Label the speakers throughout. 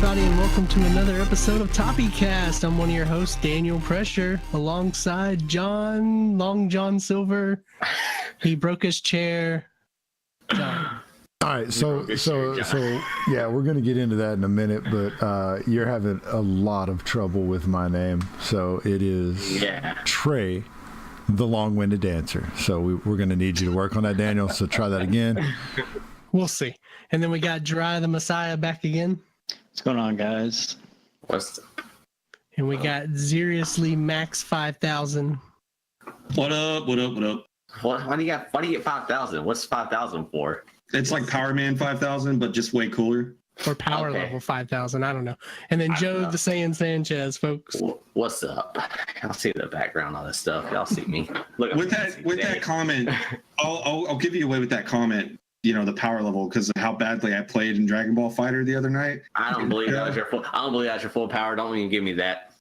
Speaker 1: everybody, and welcome to another episode of TopiCast. I'm one of your hosts, Daniel Pressure, alongside Long John Silver. He broke his chair. John.
Speaker 2: All right, so yeah, we're gonna get into that in a minute, but you're having a lot of trouble with my name, so it is Trey, the long-winded dancer. So we're gonna need you to work on that, Daniel. So try that again.
Speaker 1: We'll see. And then we got Dry the Messiah back again.
Speaker 3: What's going on, guys?
Speaker 1: And we got Seriously Max 5000.
Speaker 4: What up?
Speaker 5: Why do you get 5,000? What's 5,000 for?
Speaker 4: It's like Power Man 5,000, but just way cooler.
Speaker 1: Or Power Level 5000, I don't know. And then Joe the Saiyan Sanchez, folks.
Speaker 5: What's up? I'll see the background on this stuff. Y'all see me. Look,
Speaker 4: with that comment, I'll give you away with that comment. You know, the power level, because of how badly I played in Dragon Ball Fighter the other night.
Speaker 5: I don't believe that was your full. I don't believe that's your full power. Don't even give me that.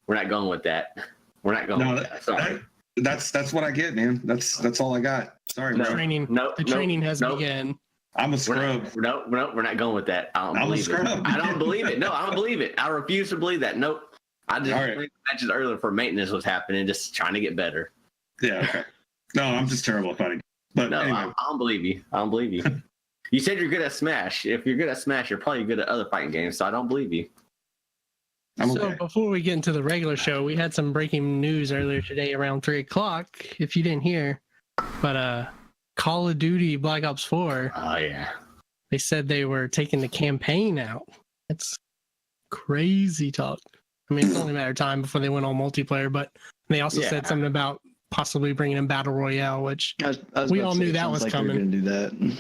Speaker 5: We're not going with that. We're not going with that. Sorry.
Speaker 4: That's what I get, man. That's all I got. Sorry, bro.
Speaker 1: The training has begun.
Speaker 4: I'm a scrub.
Speaker 5: Nope, we're not going with that. I don't believe it. I don't believe it. No, I don't believe it. I refuse to believe that. Nope. I just believe matches earlier for maintenance was happening, just trying to get better.
Speaker 4: Yeah. Okay. No, I'm just terrible at fighting. But
Speaker 5: no,
Speaker 4: anyway.
Speaker 5: I don't believe you. I don't believe you. You said you're good at Smash. If you're good at Smash, you're probably good at other fighting games. So I don't believe you.
Speaker 1: So before we get into the regular show, we had some breaking news earlier today around 3 o'clock, if you didn't hear. But Call of Duty Black Ops 4.
Speaker 5: Oh, yeah.
Speaker 1: They said they were taking the campaign out. That's crazy talk. I mean, it's only a matter of time before they went all multiplayer, but they also said something about possibly bringing in Battle Royale, which we all knew that was coming.
Speaker 3: Gonna do that.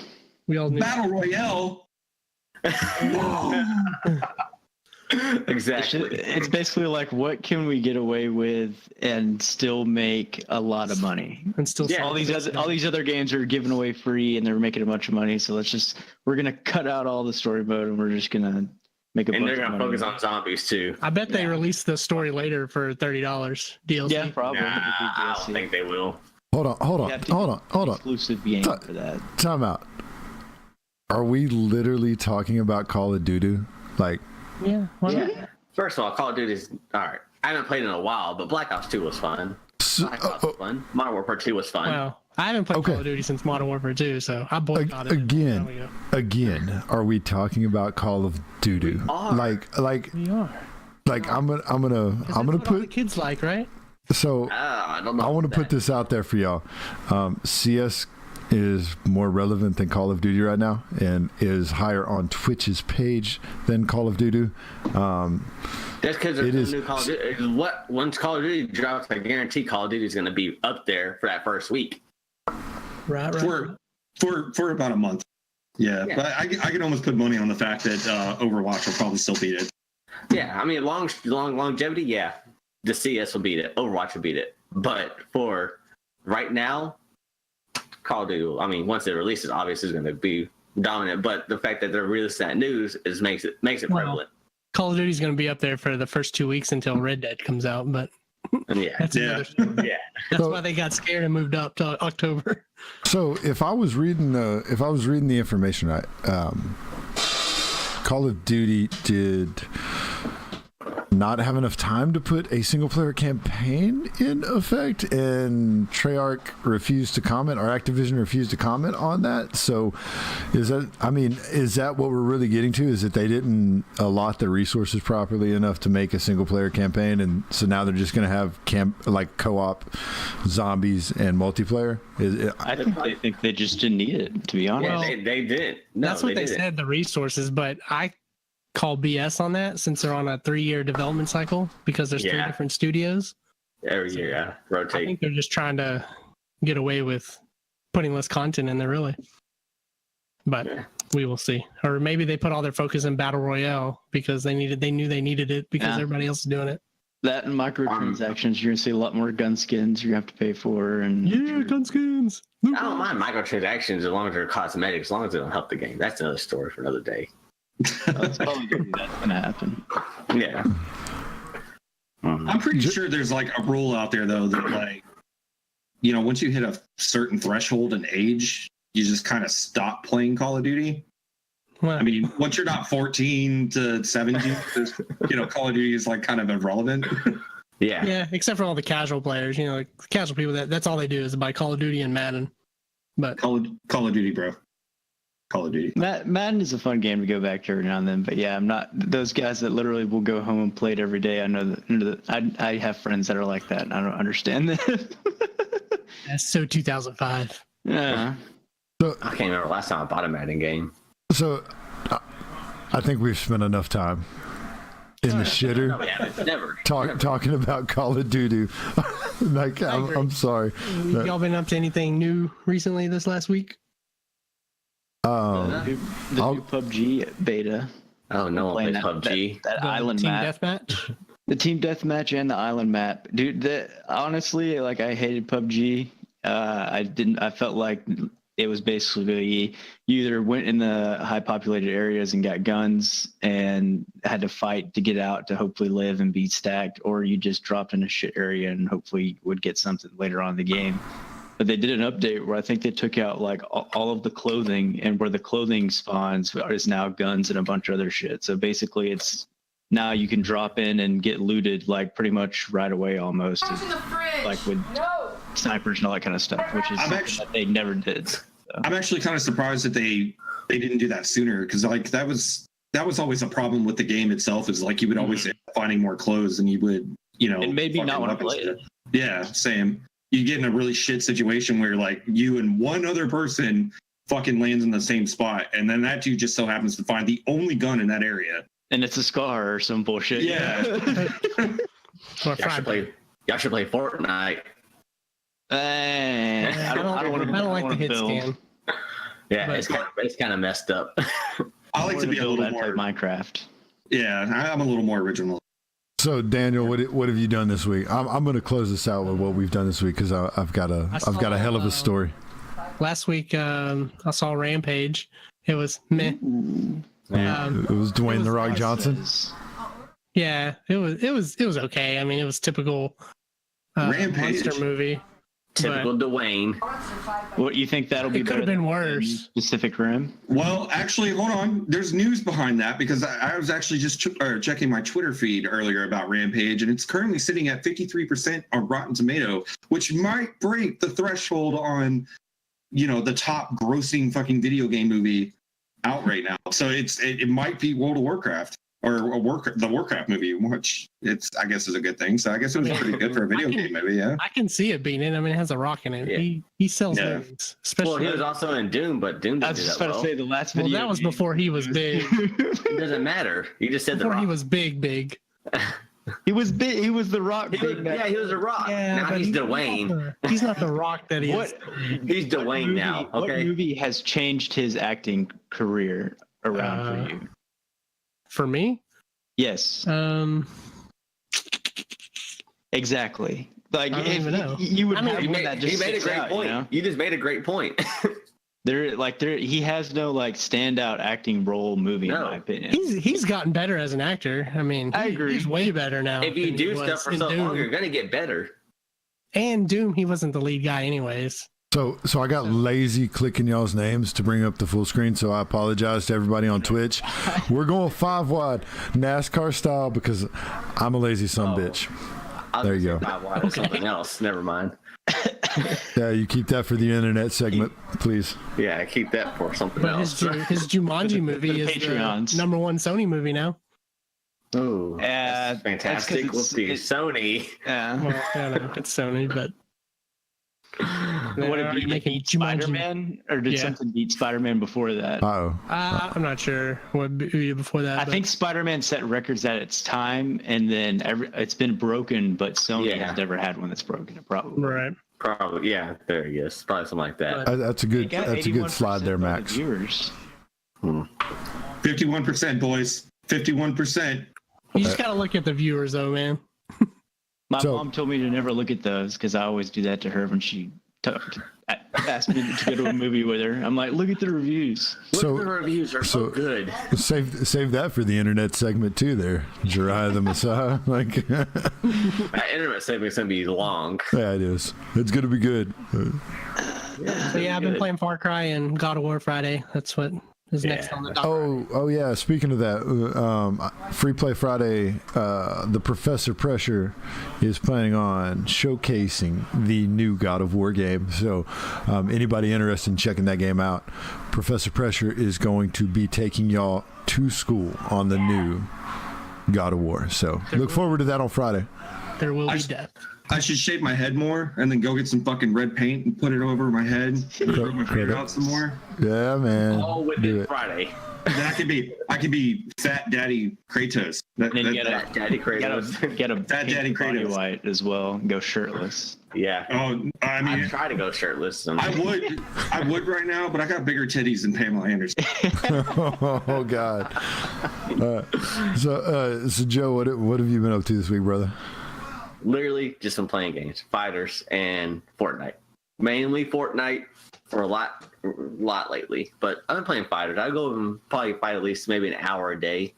Speaker 1: We all knew
Speaker 4: Battle Royale.
Speaker 5: Exactly.
Speaker 3: It's basically like, what can we get away with and still make a lot of money?
Speaker 1: And still
Speaker 3: all these other games are giving away free and they're making a bunch of money. So we're gonna cut out all the story mode and we're just gonna make a bunch of money.
Speaker 5: And they're gonna focus on zombies too.
Speaker 1: I bet they released the story later for $30 DLC.
Speaker 3: Yeah, probably.
Speaker 5: I don't think they will.
Speaker 2: Hold on.
Speaker 3: Exclusive game for that.
Speaker 2: Time out. Are we literally talking about Call of Duty? Like,
Speaker 1: yeah.
Speaker 5: First of all, Call of Duty is all right. I haven't played in a while, but Black Ops 2 was fun. Black Ops was fun. Modern Warfare 2 was fun.
Speaker 1: Well, I haven't played Call of Duty since Modern Warfare 2, so I boycotted it.
Speaker 2: Again, are we talking about Call of Duty?
Speaker 1: We are.
Speaker 2: Like I'm gonna put
Speaker 1: all the kids like, right?
Speaker 2: So
Speaker 5: I don't know.
Speaker 2: I want to put this out there for y'all. CS is more relevant than Call of Duty right now, and is higher on Twitch's page than Call of Duty.
Speaker 5: That's because there's a new Call of Duty. Once Call of Duty drops, I guarantee Call of Duty is going to be up there for that first week.
Speaker 1: Right.
Speaker 4: For about a month. Yeah. But I can almost put money on the fact that Overwatch will probably still beat it.
Speaker 5: Yeah, I mean, long longevity, yeah. The CS will beat it. Overwatch will beat it. But for right now, Call of Duty, I mean, once it releases, obviously it's going to be dominant. But the fact that they're releasing that news makes it prevalent.
Speaker 1: Call of Duty is going to be up there for the first 2 weeks until Red Dead comes out, but that's another story.
Speaker 5: Yeah.
Speaker 1: That's why they got scared and moved up to October.
Speaker 2: So if I was reading the information right, Call of Duty did not have enough time to put a single player campaign in effect, and Treyarch refused to comment, or Activision refused to comment on that. So is that what we're really getting to, is that they didn't allot the resources properly enough to make a single player campaign, and so now they're just going to have co-op zombies and multiplayer?
Speaker 3: I think they just didn't need it, to be honest.
Speaker 5: Well, they did. No,
Speaker 1: that's what they said, the resources, but I call BS on that, since they're on a 3-year development cycle, because there's 3 different studios.
Speaker 5: Every year, rotate.
Speaker 1: I think they're just trying to get away with putting less content in there, really. But we will see. Or maybe they put all their focus in Battle Royale because they knew they needed it because everybody else is doing it.
Speaker 3: That and microtransactions, you're gonna see a lot more gun skins you have to pay for, and
Speaker 1: gun skins.
Speaker 5: I don't mind microtransactions as long as they're cosmetic, as long as they don't help the game. That's another story for another day.
Speaker 3: That's probably gonna happen.
Speaker 5: Yeah.
Speaker 4: I'm pretty sure there's like a rule out there though that, like, you know, once you hit a certain threshold in age, you just kind of stop playing Call of Duty.
Speaker 1: Well,
Speaker 4: I mean, once you're not 14 to 17, Call of Duty is like kind of irrelevant.
Speaker 5: Yeah.
Speaker 1: yeah, except for all the casual players, like casual people that's all they do is buy Call of Duty and Madden. But
Speaker 4: Call of Duty, bro. Call of Duty.
Speaker 3: Madden is a fun game to go back to every now and then, but yeah, I'm not those guys that literally will go home and play it every day. I know that I have friends that are like that, and I don't understand that.
Speaker 1: that's so 2005.
Speaker 3: Yeah.
Speaker 2: So,
Speaker 5: I can't remember last time I bought a Madden game.
Speaker 2: so I think we've spent enough time in the shitter
Speaker 5: No, we haven't. Never.
Speaker 2: talking about Call of Duty. Like, I'm sorry.
Speaker 1: Y'all been up to anything new recently this last week?
Speaker 3: The new PUBG beta.
Speaker 5: Oh, no one plays PUBG.
Speaker 3: That
Speaker 1: The
Speaker 3: island
Speaker 1: team
Speaker 3: map.
Speaker 1: deathmatch?
Speaker 3: The team deathmatch and the island map, dude. Honestly, like I hated PUBG. I felt like it was basically you either went in the high populated areas and got guns and had to fight to get out to hopefully live and be stacked, or you just dropped in a shit area and hopefully would get something later on in the game. But they did an update where I think they took out like all of the clothing, and where the clothing spawns is now guns and a bunch of other shit. So basically it's now you can drop in and get looted like pretty much right away almost, like with snipers and all that kind of stuff, which is something that they never did. So.
Speaker 4: I'm actually kind of surprised that they didn't do that sooner, because like that was always a problem with the game itself, is like you would always end up finding more clothes than you would,
Speaker 3: and maybe not want to play it.
Speaker 4: Yeah, same. You get in a really shit situation where like you and one other person fucking lands in the same spot, and then that dude just so happens to find the only gun in that area.
Speaker 3: And it's a scar or some bullshit.
Speaker 4: Yeah.
Speaker 1: Or
Speaker 5: Y'all should play Fortnite.
Speaker 3: I don't
Speaker 1: like the hit scan.
Speaker 5: Yeah,
Speaker 1: But-
Speaker 5: it's kind of messed up.
Speaker 4: I like to be a little more
Speaker 3: Minecraft.
Speaker 4: Yeah, I'm a little more original.
Speaker 2: So Daniel, what have you done this week? I'm going to close this out with what we've done this week, because I've got a hell of a story.
Speaker 1: Last week, I saw Rampage. It was meh.
Speaker 2: It was Dwayne The Rock Johnson.
Speaker 1: Yeah, it was okay. I mean, it was typical
Speaker 4: Rampage.
Speaker 1: monster movie.
Speaker 5: Typical Dwayne.
Speaker 3: What you think that'll be?
Speaker 1: It could have been worse.
Speaker 3: Pacific Rim.
Speaker 4: Well, actually, hold on. There's news behind that, because I was actually just checking my Twitter feed earlier about Rampage, and it's currently sitting at 53% on Rotten Tomato, which might break the threshold on, the top grossing fucking video game movie out right now. So it might be World of Warcraft, or the Warcraft movie, which I guess is a good thing. So I guess it was pretty good for a video game movie. Yeah.
Speaker 1: I can see it being in. I mean, it has a rock in it.
Speaker 5: Yeah.
Speaker 1: He sells
Speaker 4: Yeah.
Speaker 1: movies. Especially.
Speaker 5: Well, he was also in Doom, but Doom
Speaker 3: I
Speaker 5: didn't
Speaker 3: was
Speaker 5: do
Speaker 3: just
Speaker 5: that
Speaker 3: about
Speaker 5: well.
Speaker 3: to say the last
Speaker 1: Well,
Speaker 3: video.
Speaker 1: that was before he was big.
Speaker 5: It doesn't matter. You just said
Speaker 1: Before
Speaker 5: the
Speaker 1: he
Speaker 5: Rock.
Speaker 1: was big.
Speaker 3: He was big. He was the Rock.
Speaker 5: He was a Rock. Now
Speaker 1: but
Speaker 5: he's Dwayne.
Speaker 1: He's not the rock that he is.
Speaker 5: He's Dwayne now.
Speaker 3: What
Speaker 5: Okay.
Speaker 3: movie has changed his acting career around for you?
Speaker 1: For me,
Speaker 3: Yes, exactly. Like
Speaker 1: I don't
Speaker 3: if
Speaker 1: even know.
Speaker 3: you would
Speaker 1: I mean,
Speaker 3: have
Speaker 5: He
Speaker 3: one
Speaker 5: made,
Speaker 3: that
Speaker 5: he
Speaker 3: just
Speaker 5: made a
Speaker 3: sticks
Speaker 5: great
Speaker 3: out,
Speaker 5: point. You just made a great point.
Speaker 3: He has no like standout acting role movie in
Speaker 5: No.
Speaker 3: my opinion.
Speaker 1: he's gotten better as an actor. I mean,
Speaker 3: I agree.
Speaker 1: He's way better now.
Speaker 5: If you
Speaker 1: than he
Speaker 5: do
Speaker 1: was
Speaker 5: stuff for
Speaker 1: in
Speaker 5: so
Speaker 1: Doom.
Speaker 5: long, you're gonna get better.
Speaker 1: And Doom, he wasn't the lead guy, anyways.
Speaker 2: So I got lazy clicking y'all's names to bring up the full screen, so I apologize to everybody on Twitch. We're going 5 wide, NASCAR style, because I'm a lazy son bitch. There you go.
Speaker 5: Something else. Never mind.
Speaker 2: Yeah, you keep that for the internet segment, please.
Speaker 5: Yeah, keep that for something
Speaker 1: But his
Speaker 5: else.
Speaker 1: Jumanji movie is
Speaker 3: Patreons.
Speaker 1: the #1 Sony movie now.
Speaker 5: Oh,
Speaker 3: That's
Speaker 5: fantastic.
Speaker 3: 'cause
Speaker 5: Whoopsie. Sony.
Speaker 3: Yeah.
Speaker 1: Well, I don't know, it's Sony, but
Speaker 3: What
Speaker 1: they're
Speaker 3: did
Speaker 1: making
Speaker 3: beat
Speaker 1: Jumanji.
Speaker 3: Spider-Man, or did
Speaker 1: Yeah.
Speaker 3: something beat Spider-Man before that?
Speaker 2: Uh-oh.
Speaker 1: I'm not sure what movie before that.
Speaker 3: I
Speaker 1: but
Speaker 3: think Spider-Man set records at its time, and then it's been broken, but Sony
Speaker 5: Yeah.
Speaker 3: has never had one that's broken. Probably.
Speaker 1: right.
Speaker 5: Probably. Yeah, there he is. Probably something like that.
Speaker 2: That's a
Speaker 3: They
Speaker 2: good
Speaker 3: got
Speaker 2: that's a good
Speaker 3: 81%
Speaker 2: slide there,
Speaker 3: of the
Speaker 2: Max.
Speaker 3: Viewers.
Speaker 4: 51%, boys. 51%.
Speaker 1: You just gotta look at the viewers, though, man.
Speaker 3: My
Speaker 2: So-
Speaker 3: mom told me to never look at those because I always do that to her when she asked me to go to a movie with her. I'm like, look at the reviews.
Speaker 2: So-
Speaker 5: the reviews are so good.
Speaker 2: Save that for the internet segment too there, Jiraiya the Messiah. Like
Speaker 5: That internet segment's gonna be long.
Speaker 2: yeah, it is. It's gonna be good.
Speaker 1: So yeah, I've been playing Far Cry and God of War Friday. That's what is next on the docket.
Speaker 2: Oh yeah. Speaking of that, Free Play Friday, the Professor Pressure is planning on showcasing the new God of War game. So, anybody interested in checking that game out, Professor Pressure is going to be taking y'all to school on the new God of War. So, look forward to that on Friday.
Speaker 1: There will be death.
Speaker 4: I should shave my head more and then go get some fucking red paint and put it over my head. Rub my hair out some more.
Speaker 2: Yeah, man.
Speaker 5: All within Friday.
Speaker 4: Then I could be Fat Daddy Kratos.
Speaker 3: Then get a
Speaker 5: Daddy Kratos.
Speaker 3: get a
Speaker 4: Fat
Speaker 3: pink
Speaker 4: Daddy
Speaker 3: body
Speaker 4: Kratos.
Speaker 3: white as well. And go shirtless.
Speaker 5: Yeah.
Speaker 4: Oh, I mean,
Speaker 5: I try to go shirtless.
Speaker 4: I would right now, but I got bigger titties than Pamela Anderson.
Speaker 2: Oh God. So Joe, what have you been up to this week, brother?
Speaker 5: Literally just been playing games, fighters and Fortnite. Mainly Fortnite for a lot lately, but I've been playing fighters. I go and probably fight at least maybe an hour a day.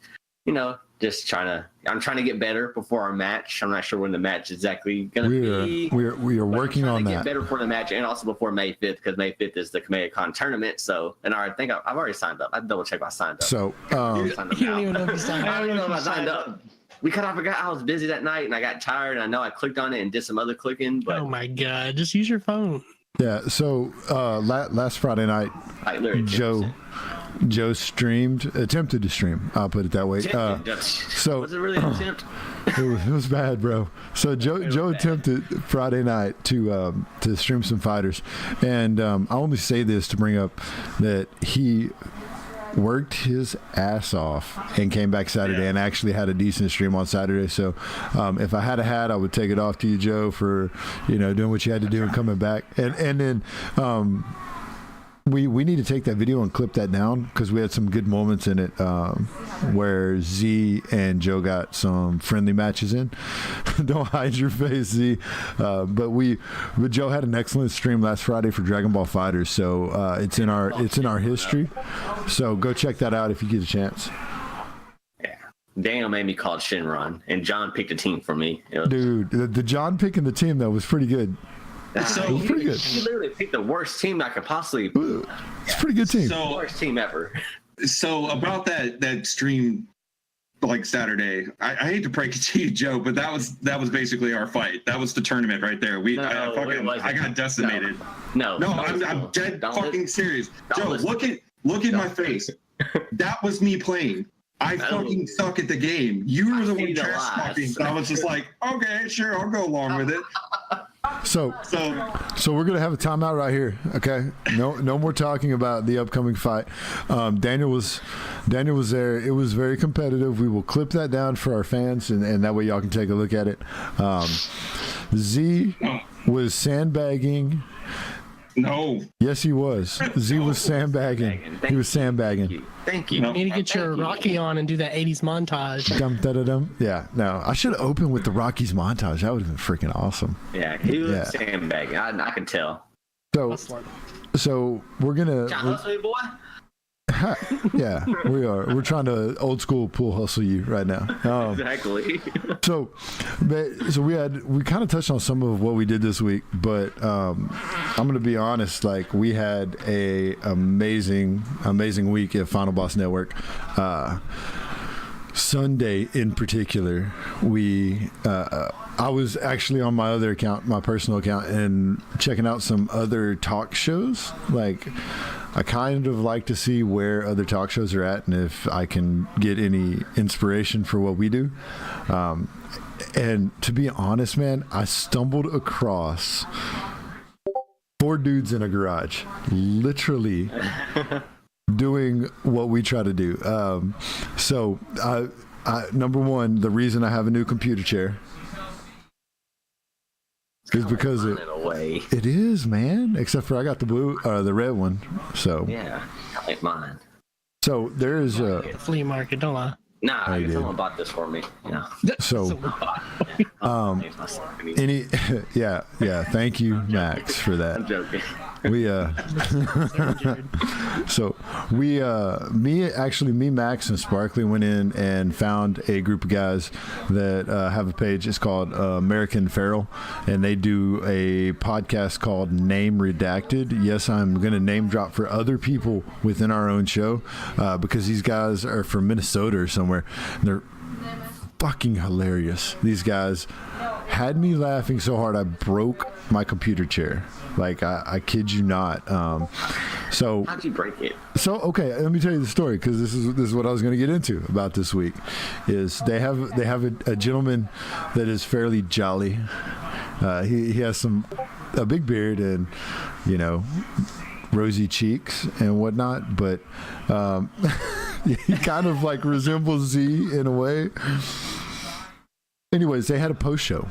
Speaker 5: You know, just I'm trying to get better before our match. I'm not sure when the match is exactly gonna be.
Speaker 2: We are working on
Speaker 5: to
Speaker 2: that.
Speaker 5: Get better for the match and also before May 5th because May 5th is the Kamea tournament. So, and I think I've already signed up. I double check if I signed up.
Speaker 2: So,
Speaker 1: You don't even know if you signed
Speaker 5: I
Speaker 1: up.
Speaker 5: don't even know if I signed up. We kind of forgot I was busy that night and I got tired. And I know I clicked on it and did some other clicking, but
Speaker 1: Oh my God! Just use your phone.
Speaker 2: yeah. So last Friday night,
Speaker 5: I literally
Speaker 2: Joe attempted to stream. I'll put it that way. So
Speaker 5: was it really an attempt?
Speaker 2: it was bad, bro. So Joe attempted Friday night to stream some fighters, and I only say this to bring up that he worked his ass off and came back Saturday and actually had a decent stream on Saturday. So if I had a hat, I would take it off to you, Joe, for doing what you had to do and coming back. And then we need to take that video and clip that down because we had some good moments in it where Z and Joe got some friendly matches in. Don't hide your face, Z. But Joe had an excellent stream last Friday for Dragon Ball FighterZ, so it's in our history. So go check that out if you get a chance.
Speaker 5: Yeah, Daniel made me call Shinron, and John picked a team for me.
Speaker 2: Dude, the John picking the team though was pretty good.
Speaker 5: So
Speaker 2: it was pretty good.
Speaker 5: He literally picked the worst team I could possibly.
Speaker 2: It's a pretty good team.
Speaker 4: So
Speaker 5: Worst team ever.
Speaker 4: So about that stream, like Saturday, I hate to break it to you, Joe, but that was basically our fight. That was the tournament right there. I got decimated.
Speaker 5: No,
Speaker 4: I'm dead fucking serious. Joe, look at my face. That was me playing. I fucking suck at the game. You were the one trash talking. I was just like, okay, sure, I'll go along with it.
Speaker 2: So we're gonna have a timeout right here, okay? No more talking about the upcoming fight. Daniel was there. It was very competitive. We will clip that down for our fans, and that way y'all can take a look at it. Z was sandbagging.
Speaker 4: No.
Speaker 2: Yes, he was. Z was sandbagging. He was sandbagging.
Speaker 5: Thank you.
Speaker 1: You need to get your Rocky on and do that 80s montage.
Speaker 2: Dum da da dum. Yeah. No, I should have opened with the Rockies montage. That would have been freaking awesome.
Speaker 5: Yeah, he was sandbagging. I can tell.
Speaker 2: So we're gonna.
Speaker 5: Hustle, boy.
Speaker 2: Yeah, we are. We're trying to old school pool hustle you right now.
Speaker 5: Exactly.
Speaker 2: So we kind of touched on some of what we did this week, but I'm going to be honest. Like, we had a amazing week at Final Boss Network. Sunday in particular, I was actually on my other account, my personal account, and checking out some other talk shows. Like, I kind of like to see where other talk shows are at and if I can get any inspiration for what we do. And to be honest, man, I stumbled across 4 dudes in a garage, literally doing what we try to do. So number one, the reason I have a new computer chair is because it is, man. Except for I got the red one. So
Speaker 5: yeah, I like mine.
Speaker 2: So there is a
Speaker 1: flea market. Don't lie.
Speaker 5: Nah, someone bought this for me. Yeah.
Speaker 2: So, Thank you, Max, for that.
Speaker 5: I'm joking.
Speaker 2: We So me, Max, and Sparkly went in and found a group of guys that have a page. It's called American Feral, and they do a podcast called Name Redacted. Yes, I'm going to name drop for other people within our own show because these guys are from Minnesota or somewhere. They're fucking hilarious. These guys had me laughing so hard I broke my computer chair. Like I kid you not. So
Speaker 5: how'd you break it? So
Speaker 2: okay, let me tell you the story because this is what I was going to get into about this week. Is they have a gentleman that is fairly jolly. He has a big beard and rosy cheeks and whatnot, but he kind of like resembles Z in a way. Anyways, they had a post show.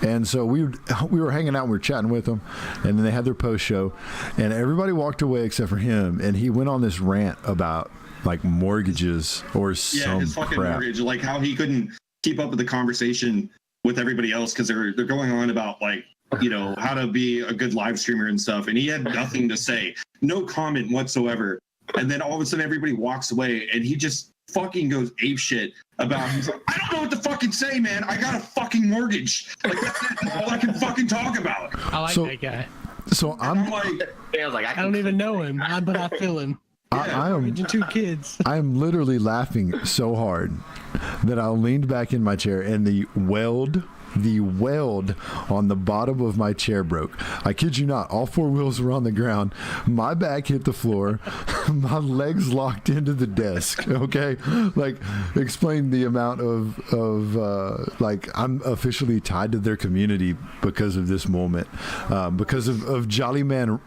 Speaker 2: And so we were hanging out, we were chatting with them, and then they had their post show, and everybody walked away except for him, and he went on this rant about like mortgages or some
Speaker 4: his fucking
Speaker 2: crap.
Speaker 4: mortgage, like how he couldn't keep up with the conversation with everybody else because they're going on about like how to be a good live streamer and stuff, and he had nothing to say, no comment whatsoever, and then all of a sudden everybody walks away, and he just fucking goes ape shit about he's like, I don't know what to fucking say, man. I got a fucking mortgage. Like that's all I can fucking talk about.
Speaker 1: I like that guy.
Speaker 2: So I'm
Speaker 4: like,
Speaker 5: I
Speaker 1: don't even know him, but I feel him.
Speaker 2: I am
Speaker 1: 2 kids.
Speaker 2: I'm literally laughing so hard that I leaned back in my chair and the weld on the bottom of my chair broke. I kid you not, all 4 wheels were on the ground. My back hit the floor. My legs locked into the desk. Okay, like explain the amount of like I'm officially tied to their community because of this moment. Because of Jolly Man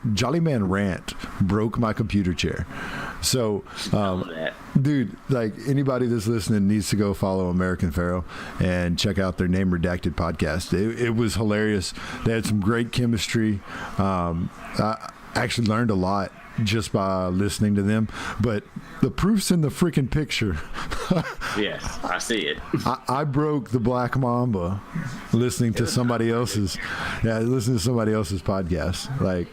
Speaker 2: rant broke my computer chair. So, dude, like anybody that's listening needs to go follow American Pharaoh and check out their Name Redacted podcast. It was hilarious. They had some great chemistry. I actually learned a lot just by listening to them, but the proof's in the freaking picture.
Speaker 5: Yes, I see it.
Speaker 2: I broke the Black Mamba listening to somebody else's podcast. Like,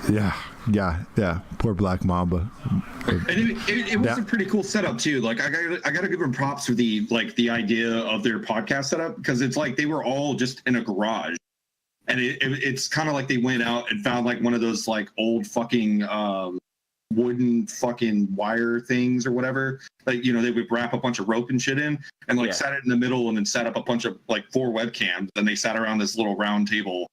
Speaker 2: yeah, poor Black Mamba.
Speaker 4: And it was a pretty cool setup too. Like I gotta give them props for the idea of their podcast setup, because it's like they were all just in a garage, and it's kind of like they went out and found like one of those like old fucking wooden fucking wire things or whatever, like they would wrap a bunch of rope and shit in, and like sat it in the middle, and then set up a bunch of like 4 webcams, and they sat around this little round table.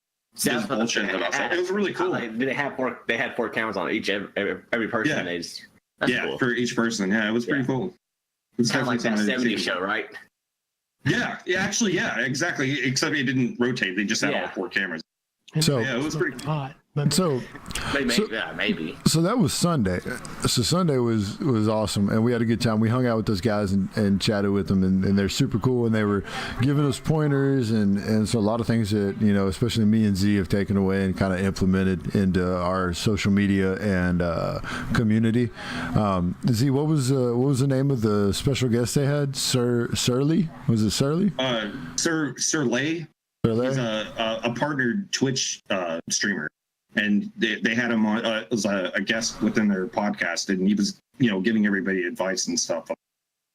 Speaker 4: It was really cool.
Speaker 5: They had 4 cameras on every person.
Speaker 4: That's cool. For each person. Yeah, it was pretty cool. It was
Speaker 5: kind of like that 70s show, right?
Speaker 4: Yeah, exactly. Except it didn't rotate. They just had all 4 cameras.
Speaker 2: So
Speaker 4: yeah, it was pretty
Speaker 1: hot.
Speaker 5: Maybe.
Speaker 2: So that was Sunday. So Sunday was awesome, and we had a good time. We hung out with those guys and chatted with them, and they're super cool, and they were giving us pointers, and so a lot of things that especially me and Z have taken away and kind of implemented into our social media and community. Z, what was the name of the special guest they had? Surly? Was it Surly?
Speaker 4: Sir Lay. He's a partnered Twitch streamer, and they had him on as a guest within their podcast, and he was giving everybody advice and stuff.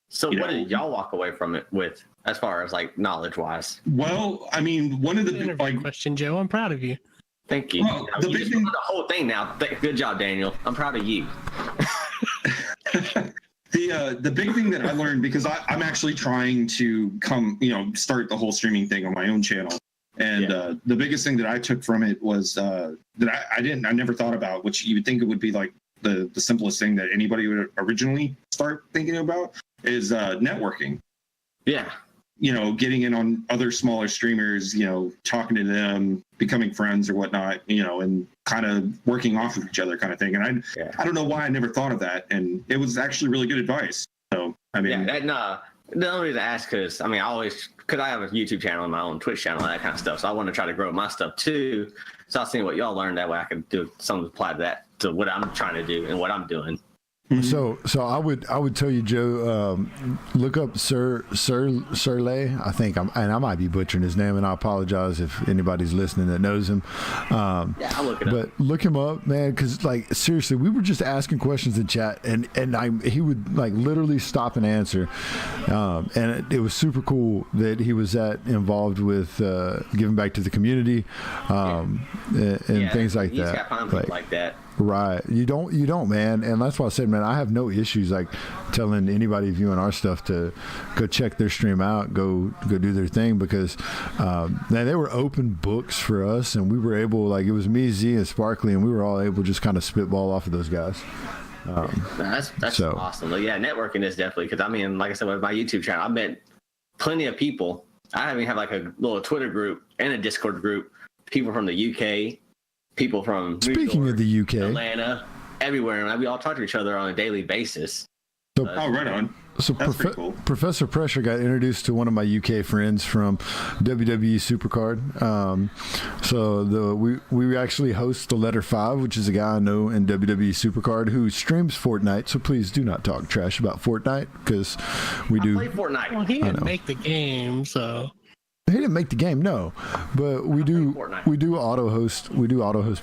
Speaker 5: So what did y'all walk away from it with, as far as like knowledge wise?
Speaker 4: Well, I mean, one of the
Speaker 1: question, Joe. I'm proud of you.
Speaker 5: Thank you. Well,
Speaker 4: the big thing,
Speaker 5: the whole thing now. Good job, Daniel. I'm proud of you.
Speaker 4: The big thing that I learned, because I'm actually trying to start the whole streaming thing on my own channel, and the biggest thing that I took from it was that I never thought about, which you would think it would be like the simplest thing that anybody would originally start thinking about, is networking.
Speaker 5: Yeah.
Speaker 4: Getting in on other smaller streamers, talking to them, becoming friends or whatnot, and kind of working off of each other kind of thing. And I don't know why I never thought of that. And it was actually really good advice. So, I mean,
Speaker 5: the only reason I ask, because I have a YouTube channel and my own Twitch channel and that kind of stuff. So I want to try to grow my stuff too. So I was seeing what y'all learned, that way I could do something to apply to that, to what I'm trying to do and what I'm doing.
Speaker 2: So I would tell you, Joe, look up Sir Lay. I think I might be butchering his name, and I apologize if anybody's listening that knows him.
Speaker 5: I'll look it up.
Speaker 2: But look him up, man, because like seriously, we were just asking questions in chat, and he would like literally stop and answer, and it was super cool that he was involved with giving back to the community, and things like that.
Speaker 5: He's got fun like that.
Speaker 2: Right. You don't, man. And that's why I said, man, I have no issues like telling anybody viewing our stuff to go check their stream out, go do their thing, because man, they were open books for us, and we were able, like, it was me, Z, and Sparkly, and we were all able to just kind of spitball off of those guys.
Speaker 5: That's awesome. But yeah, networking is definitely, because I mean, like I said, with my YouTube channel, I met plenty of people. I even have like a little Twitter group and a Discord group, people from the UK, people from
Speaker 2: Speaking of the UK,
Speaker 5: Atlanta, everywhere, and we all talk to each other on a daily basis.
Speaker 2: So,
Speaker 4: right on.
Speaker 2: So
Speaker 4: cool.
Speaker 2: Professor Pressure got introduced to one of my UK friends from WWE Supercard. So we actually host the Letter 5, which is a guy I know in WWE Supercard who streams Fortnite. So please do not talk trash about Fortnite, because we do.
Speaker 5: I play Fortnite.
Speaker 1: Well, he didn't make the game, so.
Speaker 2: He didn't make the game, no, but we do auto host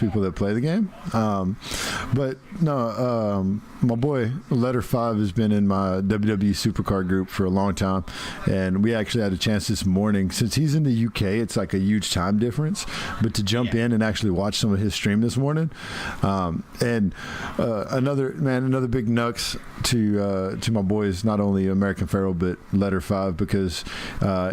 Speaker 2: people that play the game. But no, my boy Letter 5 has been in my WWE Supercard group for a long time, and we actually had a chance this morning, since he's in the UK, it's like a huge time difference, but to jump in and actually watch some of his stream this morning. And another big nux to my boys, not only American Pharaoh but Letter 5, because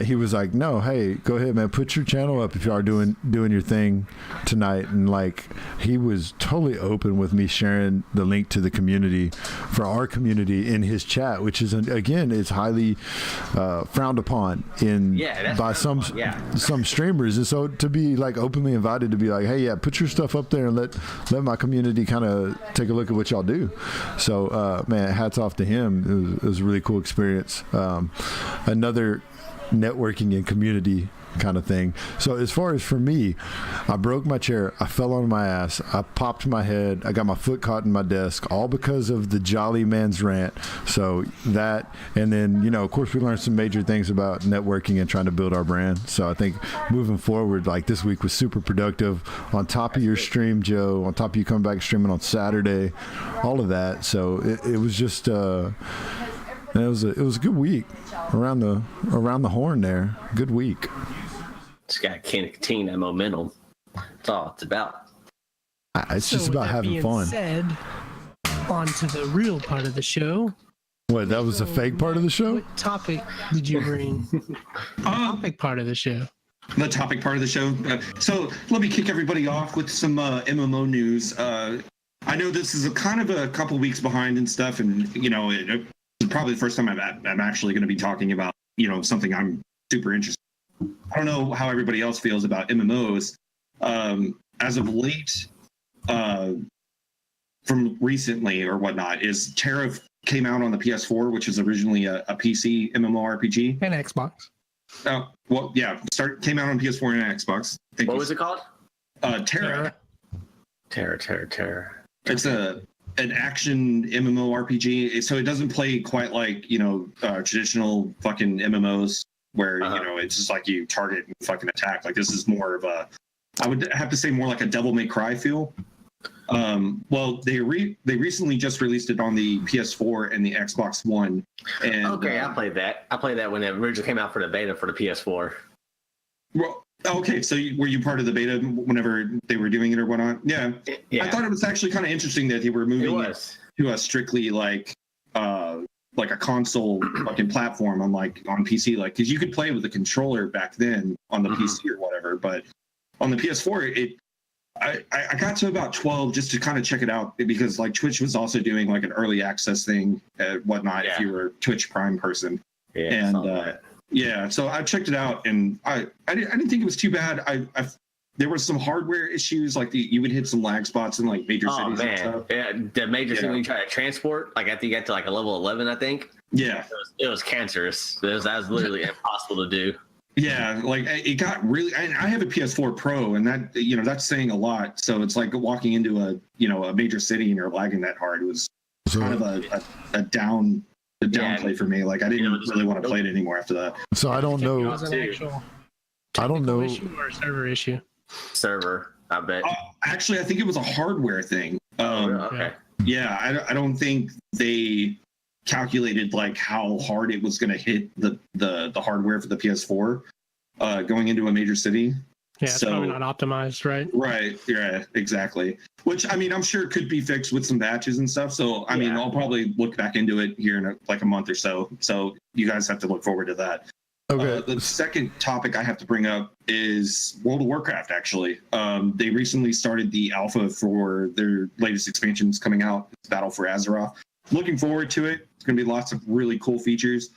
Speaker 2: he was like, no, hey, go ahead, man, put your channel up if you are doing your thing tonight. And like, he was totally open with me sharing the link to the community, for our community, in his chat, which is, again, it's highly frowned upon by some streamers. And so to be like openly invited to be like, hey, yeah, put your stuff up there and let my community kind of take a look at what y'all do. So man, hats off to him. It was a really cool experience. Another networking and community kind of thing. So as far as for me, I broke my chair, I fell on my ass, I popped my head, I got my foot caught in my desk, all because of the Jolly Man's rant. So that, and then, of course, we learned some major things about networking and trying to build our brand. So I think moving forward, like, this week was super productive, on top of your stream, Joe, on top of you coming back streaming on Saturday, all of that. So it was just it was a good week around the horn there. Good week.
Speaker 5: Just got to continue that momentum. That's all it's about.
Speaker 2: It's just about having fun.
Speaker 1: Said, on to the real part of the show.
Speaker 2: What, that was the fake part of the show?
Speaker 1: What topic did you bring? Topic part of the show.
Speaker 4: The topic part of the show. So let me kick everybody off with some MMO news. I know this is kind of a couple weeks behind and stuff, and it's probably the first time I'm actually going to be talking about something I'm super interested in. I don't know how everybody else feels about MMOs. As of late, from recently or whatnot, is Terra came out on the PS4, which is originally a PC MMORPG.
Speaker 1: And Xbox.
Speaker 4: Oh, well, yeah. Came out on PS4 and Xbox.
Speaker 5: What was it called?
Speaker 4: Terra.
Speaker 5: Terra.
Speaker 4: It's an action MMORPG, so it doesn't play quite like traditional fucking MMOs where it's just like you target and fucking attack. Like, this is more of a, I would have to say, more like a Devil May Cry feel. Well, they recently just released it on the PS4 and the Xbox One. And
Speaker 5: okay, I played that. I played that when it originally came out for the beta for the PS4.
Speaker 4: Well, okay, so were you part of the beta whenever they were doing it or whatnot? Yeah. I thought it was actually kind of interesting that they were moving it to a strictly like a console fucking platform on PC, like, because you could play with a controller back then on the PC or whatever, but on the PS4 I got to about 12 just to kind of check it out, because like Twitch was also doing like an early access thing and whatnot if you were a Twitch Prime person. So I checked it out, and I didn't think it was too bad. There were some hardware issues, like you would hit some lag spots in like major cities and stuff.
Speaker 5: Yeah, the major city when you try to transport, like I think you got to like a level 11, I think.
Speaker 4: Yeah.
Speaker 5: It was cancerous. That was literally impossible to do.
Speaker 4: Yeah, like it got really. I have a PS4 Pro, and that that's saying a lot. So it's like walking into a major city and you're lagging that hard. It was kind of a downplay for me. Like I didn't really want to play it anymore after that.
Speaker 2: So I don't know.
Speaker 1: It was an actual
Speaker 2: I don't know.
Speaker 1: issue or a server issue.
Speaker 5: Server, I bet.
Speaker 4: Actually, I think it was a hardware thing.
Speaker 5: Okay.
Speaker 4: Yeah, I don't think they calculated like how hard it was going to hit the hardware for the PS4 going into a major city.
Speaker 1: Yeah, it's probably not optimized, right?
Speaker 4: Right. Yeah, exactly. Which, I mean, I'm sure could be fixed with some patches and stuff. So, I mean, I'll probably look back into it here in a month or so. So you guys have to look forward to that.
Speaker 2: Okay.
Speaker 4: The second topic I have to bring up is World of Warcraft, actually. They recently started the alpha for their latest expansions coming out, Battle for Azeroth. Looking forward to it. It's going to be lots of really cool features.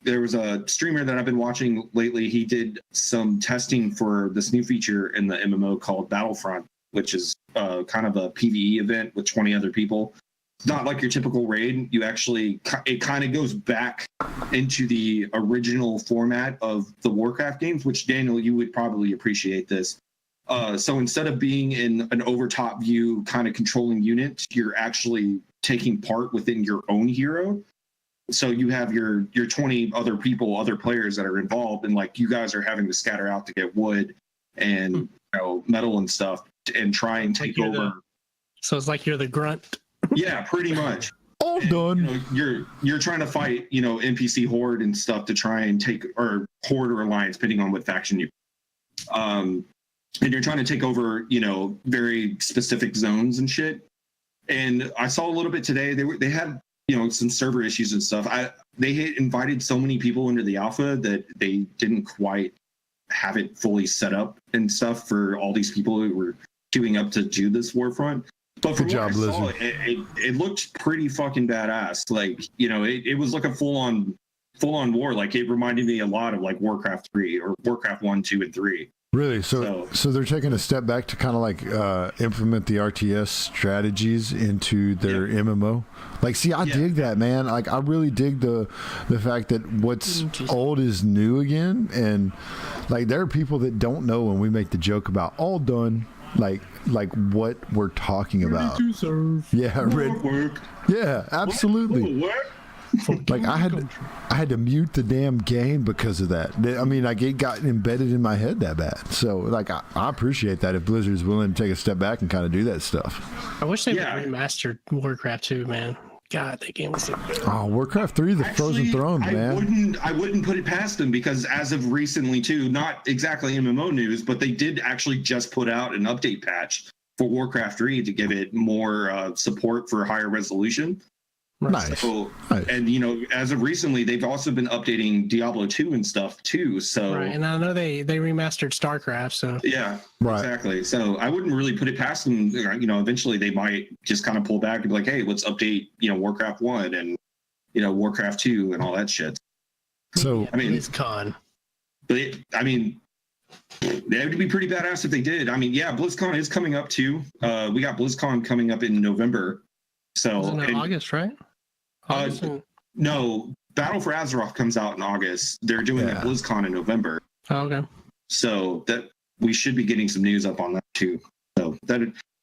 Speaker 4: There was a streamer that I've been watching lately. He did some testing for this new feature in the MMO called Battlefront, which is kind of a PvE event with 20 other people. It's not like your typical raid. It kind of goes back into the original format of the Warcraft games, which, Daniel, you would probably appreciate this. So instead of being in an overtop view kind of controlling unit, you're actually taking part within your own hero. So you have your 20 other people, other players that are involved, and like you guys are having to scatter out to get wood and metal and stuff and try and take over.
Speaker 1: So it's like you're the grunt.
Speaker 4: Yeah, pretty much.
Speaker 2: All done.
Speaker 4: You're trying to fight, NPC horde and stuff to try and take, or horde or alliance, depending on what faction you. And you're trying to take over, very specific zones and shit. And I saw a little bit today. They had some server issues and stuff. They had invited so many people into the alpha that they didn't quite have it fully set up and stuff for all these people who were queuing up to do this Warfront. But from what I saw, it looked pretty fucking badass. Like, it was like a full on war. Like it reminded me a lot of like Warcraft 3 or Warcraft 1, 2, and 3.
Speaker 2: Really? So they're taking a step back to kind of like implement the RTS strategies into their MMO. Like, see, I dig that, man. Like, I really dig the fact that what's old is new again. And like, there are people that don't know when we make the joke about all done, like what we're talking about.
Speaker 1: Ready to serve.
Speaker 2: Yeah,
Speaker 4: Work.
Speaker 2: Yeah, absolutely.
Speaker 4: Work.
Speaker 2: Like I had to mute the damn game because of that. I mean, like it got embedded in my head that bad. So like I appreciate that if Blizzard's willing to take a step back and kind of do that stuff.
Speaker 1: I wish they would remastered Warcraft 2, man. God, that game was so good.
Speaker 2: Oh, Warcraft 3, the Frozen Throne, man.
Speaker 4: I wouldn't put it past them because as of recently too, not exactly MMO news, but they did actually just put out an update patch for Warcraft 3 to give it more support for higher resolution.
Speaker 2: Nice.
Speaker 4: So, and as of recently, they've also been updating Diablo 2 and stuff too. So
Speaker 1: right, and I know they remastered StarCraft. So
Speaker 4: yeah,
Speaker 2: right.
Speaker 4: Exactly. So I wouldn't really put it past them. Eventually they might just kind of pull back and be like, hey, let's update Warcraft 1 and Warcraft 2 and all that shit.
Speaker 2: So
Speaker 4: I mean,
Speaker 1: BlizzCon.
Speaker 4: But they have to be pretty badass if they did. I mean, yeah, BlizzCon is coming up too. We got BlizzCon coming up in November. So
Speaker 1: Isn't it August, right?
Speaker 4: No, Battle for Azeroth comes out in August. They're doing a BlizzCon in November.
Speaker 1: Oh, okay.
Speaker 4: So that we should be getting some news up on that too. So that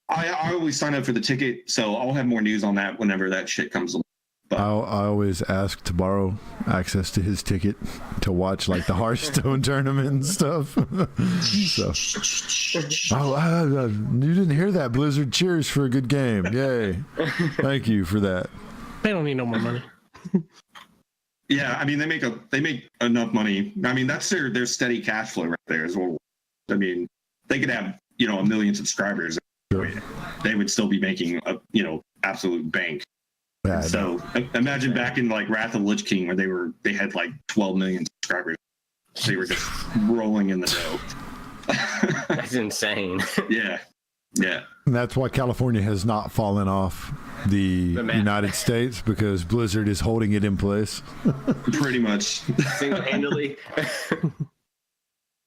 Speaker 4: I always sign up for the ticket, so I'll have more news on that whenever that shit comes along. But
Speaker 2: I always ask to borrow access to his ticket to watch like the Hearthstone tournament and stuff. So, you didn't hear that, Blizzard? Cheers for a good game! Yay! Thank you for that.
Speaker 1: They don't need no more money.
Speaker 4: yeah, I mean they make enough money. I mean that's their steady cash flow right there as well. I mean they could have 1 million subscribers. Sure. They would still be making a absolute bank.
Speaker 2: Yeah,
Speaker 4: so imagine back in like Wrath of the Lich King where they had like 12 million subscribers. They were just rolling in the dough.
Speaker 5: That's insane.
Speaker 4: Yeah.
Speaker 2: And that's why California has not fallen off the United States, because Blizzard is holding it in place.
Speaker 4: Pretty much.
Speaker 5: Single-handedly.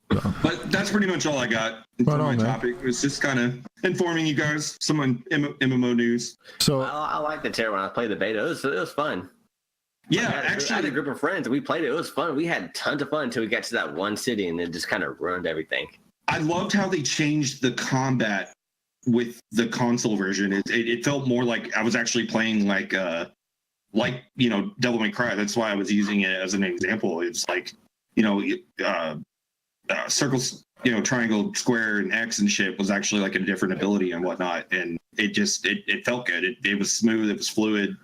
Speaker 4: But that's pretty much all I got for my topic. It was just kind of informing you guys some MMO news.
Speaker 2: So
Speaker 5: I liked the tier when I played the beta. It was fun.
Speaker 4: Yeah,
Speaker 5: I had a group of friends. We played it. It was fun. We had tons of fun until we got to that one city, and it just kind of ruined everything.
Speaker 4: I loved how they changed the combat with the console version. It felt more like I was actually playing like Devil May Cry. That's why I was using it as an example. It's like, circles, triangle, square, and X and shit was actually like a different ability and whatnot. And it felt good. It was smooth. It was fluid.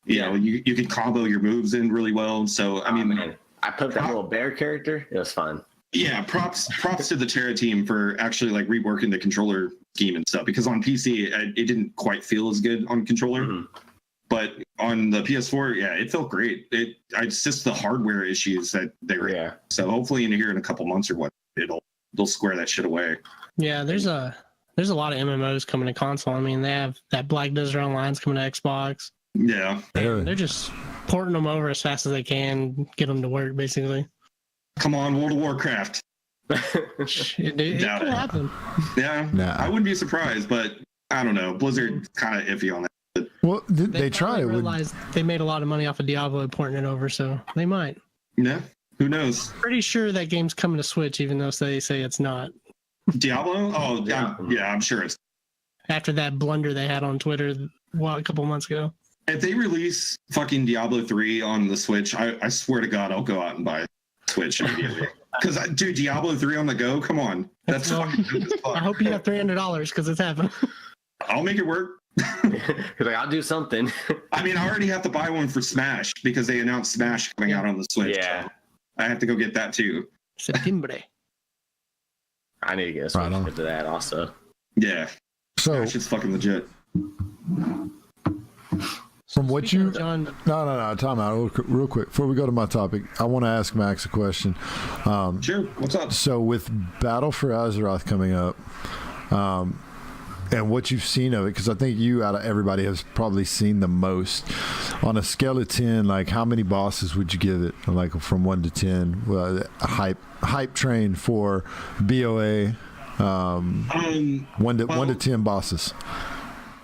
Speaker 4: You could combo your moves in really well. So I mean,
Speaker 5: man. I put that little bear character. It was fun.
Speaker 4: Yeah, props to the Terra team for actually like reworking the controller scheme and stuff, because on PC it didn't quite feel as good on controller. Mm-hmm. But on the PS4, yeah, it felt great. It's just the hardware issues that they were. Yeah. So hopefully in a couple months or what, they'll square that shit away.
Speaker 1: Yeah, there's a lot of MMOs coming to console. I mean, they have that Black Desert Online's coming to Xbox.
Speaker 4: Yeah.
Speaker 1: They're just porting them over as fast as they can, get them to work, basically.
Speaker 4: Come on, World of Warcraft.
Speaker 1: it could happen.
Speaker 4: Yeah, nah. I wouldn't be surprised, but I don't know. Blizzard's kind of iffy on that.
Speaker 2: Well, they try.
Speaker 1: Realized they made a lot of money off of Diablo porting it over, so they might.
Speaker 4: Yeah, who knows?
Speaker 1: Pretty sure that game's coming to Switch, even though they say it's not.
Speaker 4: Diablo? Oh, yeah, I'm sure it's.
Speaker 1: After that blunder they had on Twitter a couple months ago.
Speaker 4: If they release fucking Diablo 3 on the Switch, I swear to God, I'll go out and buy Switch immediately. Because, dude, Diablo 3 on the go? Come on. That's fucking good as fuck.
Speaker 1: I hope you have $300 because it's happening.
Speaker 4: I'll make it work.
Speaker 5: Like, I'll do something.
Speaker 4: I mean, I already have to buy one for Smash because they announced Smash coming out on the Switch.
Speaker 5: Yeah.
Speaker 4: So I have to go get that too.
Speaker 1: September.
Speaker 5: I need to get a Switch into that also.
Speaker 4: Yeah.
Speaker 2: So
Speaker 4: Smash is fucking legit.
Speaker 2: From what you...
Speaker 1: John,
Speaker 2: No, time out real quick. Before we go to my topic, I want to ask Max a question.
Speaker 4: Sure. What's up?
Speaker 2: So with Battle for Azeroth coming up, and what you've seen of it, because I think you, out of everybody, has probably seen the most. On a scale of 10, like, how many bosses would you give it? Like, from 1 to 10? Hype train for BOA. 1 to 10 bosses.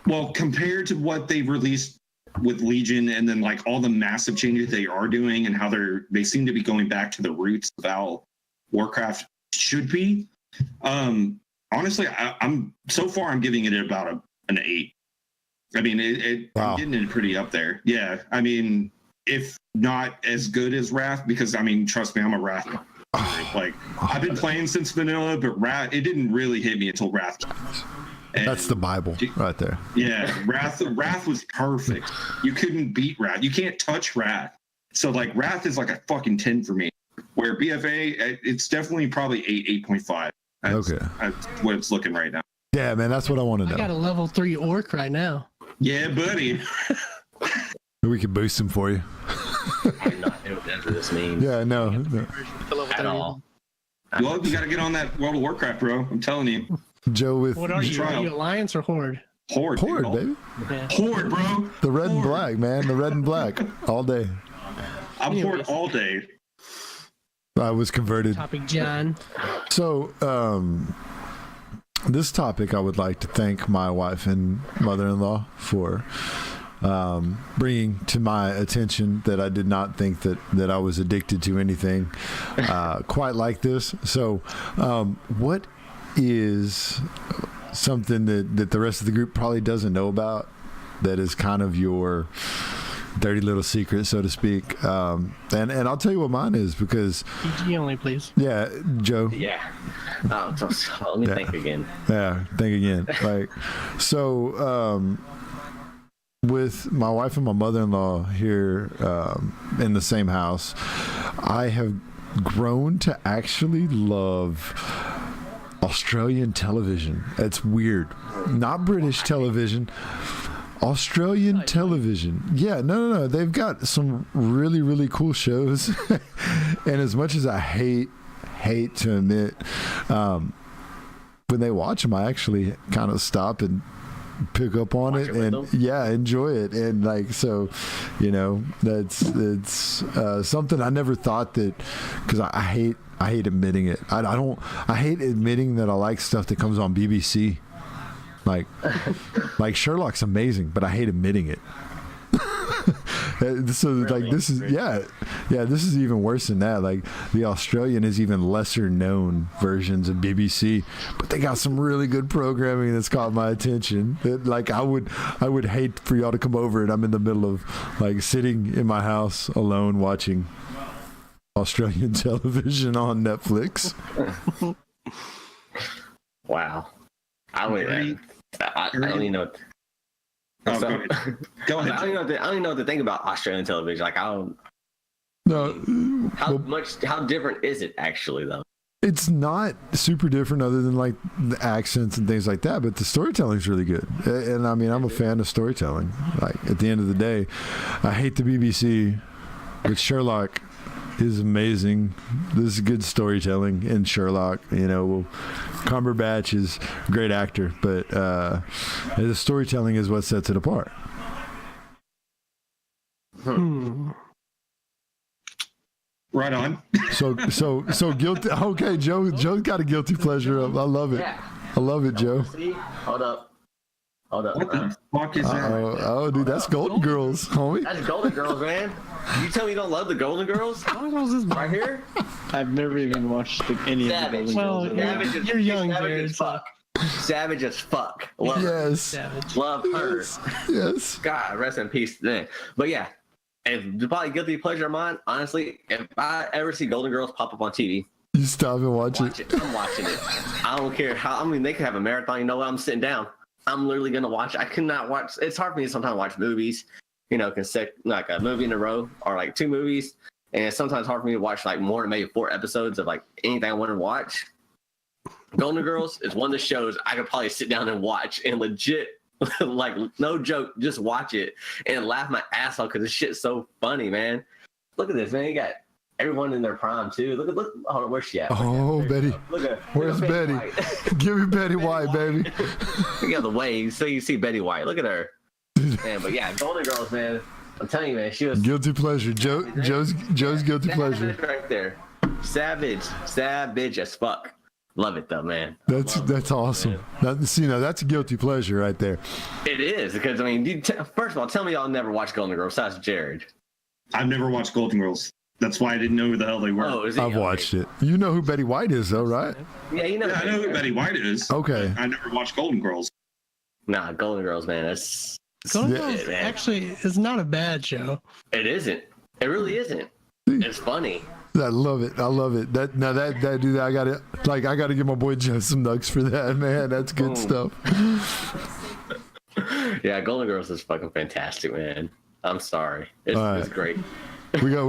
Speaker 4: Well, compared to what they've released with Legion, and then like all the massive changes they are doing, and how they seem to be going back to the roots of how Warcraft should be. Honestly, I'm giving it about an 8. I mean, wow. I'm getting it pretty up there. Yeah, I mean, if not as good as Wrath, because I mean, trust me, I'm a Wrath. Like, I've been playing since vanilla, but Wrath, it didn't really hit me until Wrath came out. And
Speaker 2: that's the Bible right there.
Speaker 4: Yeah, Wrath was perfect. You couldn't beat Wrath. You can't touch Wrath. So like Wrath is like a fucking 10 for me. Where BFA, it's definitely probably 8.5.
Speaker 2: Okay.
Speaker 4: That's what it's looking right now.
Speaker 2: Yeah, man, that's what I want to know.
Speaker 1: I got a level 3 orc right now.
Speaker 4: Yeah, buddy.
Speaker 2: We can boost him for you.
Speaker 5: I'm not know what this means.
Speaker 2: Yeah, no.
Speaker 5: At all.
Speaker 4: Well, you got to get on that World of Warcraft, bro. I'm telling you.
Speaker 2: Joe, with
Speaker 1: what are you? Are you Alliance or Horde?
Speaker 4: Horde,
Speaker 2: baby.
Speaker 1: Yeah.
Speaker 4: Horde, bro.
Speaker 2: The red and black, man. The red and black all day.
Speaker 4: I'm Horde all day.
Speaker 2: I was converted.
Speaker 1: Topic, John.
Speaker 2: So, this topic, I would like to thank my wife and mother-in-law for bringing to my attention that I did not think that I was addicted to anything quite like this. So, what is something that the rest of the group probably doesn't know about that is kind of your dirty little secret, so to speak? And I'll tell you what mine is, because
Speaker 1: PG only, please.
Speaker 2: Yeah, Joe.
Speaker 5: Yeah. Let me think again.
Speaker 2: Yeah, think again. Like, so with my wife and my mother-in-law here in the same house, I have grown to actually love Australian television. It's weird. Not British television. Australian television. Yeah, no. They've got some really, really cool shows. And as much as I hate to admit, when they watch them, I actually kind of stop and pick up on it and enjoy it. And like, so, that's something I never thought that, because I hate admitting it. I hate admitting that I like stuff that comes on BBC. Like Sherlock's amazing, but I hate admitting it. So like this is this is even worse than that. Like the Australian is even lesser known versions of BBC, but they got some really good programming that's caught my attention. Like I would hate for y'all to come over and I'm in the middle of like sitting in my house alone watching Australian television on Netflix.
Speaker 5: Wow. I don't even know.
Speaker 4: Oh,
Speaker 5: So-
Speaker 4: go ahead.
Speaker 5: I don't even know what to think about Australian television. Like, I don't.
Speaker 2: No,
Speaker 5: How different is it actually, though?
Speaker 2: it's not super different other than like the accents and things like that, but the storytelling's really good. And I mean, I'm a fan of storytelling. Like at the end of the day, I hate the BBC, but Sherlock is amazing. This is good storytelling in Sherlock. You know, Cumberbatch is a great actor, but the storytelling is what sets it apart.
Speaker 4: Right on.
Speaker 2: So guilty. Okay, Joe's got a guilty pleasure. I love it.
Speaker 5: Yeah.
Speaker 2: I love it, Joe.
Speaker 5: See? Hold up.
Speaker 4: What the fuck is that?
Speaker 2: Oh, dude, that's Golden Girls, homie.
Speaker 5: That's Golden Girls, man. You tell me you don't love the Golden Girls? Right here?
Speaker 3: I've never even watched any
Speaker 5: Savage.
Speaker 3: of the
Speaker 1: Well,
Speaker 3: Golden Girls.
Speaker 5: Savage as-
Speaker 1: you're young,
Speaker 5: Savage
Speaker 1: Jared,
Speaker 5: as fuck. Savage as fuck. Love her.
Speaker 2: Yes.
Speaker 1: Savage.
Speaker 5: Love her.
Speaker 2: Yes.
Speaker 5: God, rest in peace. But yeah, if probably guilty pleasure of mine, honestly, if I ever see Golden Girls pop up on TV,
Speaker 2: You stop and watch
Speaker 5: watch
Speaker 2: it.
Speaker 5: it. I'm watching it. I don't care how. I mean, they could have a marathon. You know what? I'm sitting down. I'm literally gonna watch. I cannot watch. It's hard for me to sometimes watch movies. You know, like a movie in a row or like two movies, and it's sometimes hard for me to watch like more than maybe 4 episodes of like anything I want to watch. Golden Girls is one of the shows I could probably sit down and watch and legit, like no joke, just watch it and laugh my ass off because this shit's so funny, man. Look at this, man. You got everyone in their prime too. Look. Hold on, where's she at?
Speaker 2: Oh, Betty.
Speaker 5: Look at
Speaker 2: Where's Betty?
Speaker 5: White.
Speaker 2: Give me Betty White, baby.
Speaker 5: Look at the way so you see Betty White. Look at her, man. But yeah, Golden Girls, man. I'm telling you, man. She was
Speaker 2: Guilty pleasure. Joe's guilty pleasure.
Speaker 5: right there. Savage as fuck. Love it though, man.
Speaker 2: That's awesome. That's a guilty pleasure right there.
Speaker 5: It is because I mean, first of all, tell me y'all never watched Golden Girls. Besides Jared.
Speaker 4: I've never watched Golden Girls. That's why I didn't know who the hell they were.
Speaker 5: Oh, is it?
Speaker 2: I've watched it. You know who Betty White is, though, right?
Speaker 5: Yeah, you know.
Speaker 4: Yeah, I know who Betty White is.
Speaker 2: Okay.
Speaker 4: I never watched Golden Girls.
Speaker 5: Nah, Golden Girls, man. That's
Speaker 1: Golden
Speaker 2: Yeah.
Speaker 1: Girls
Speaker 5: man.
Speaker 1: actually is not a bad show.
Speaker 5: it. Isn't. It really isn't. It's funny.
Speaker 2: I love it. That dude, I gotta give my boy Joe some nugs for that, man. That's good stuff.
Speaker 5: Yeah, Golden Girls is fucking fantastic, man. I'm sorry. It's,
Speaker 2: All right.
Speaker 5: it's great.
Speaker 2: We got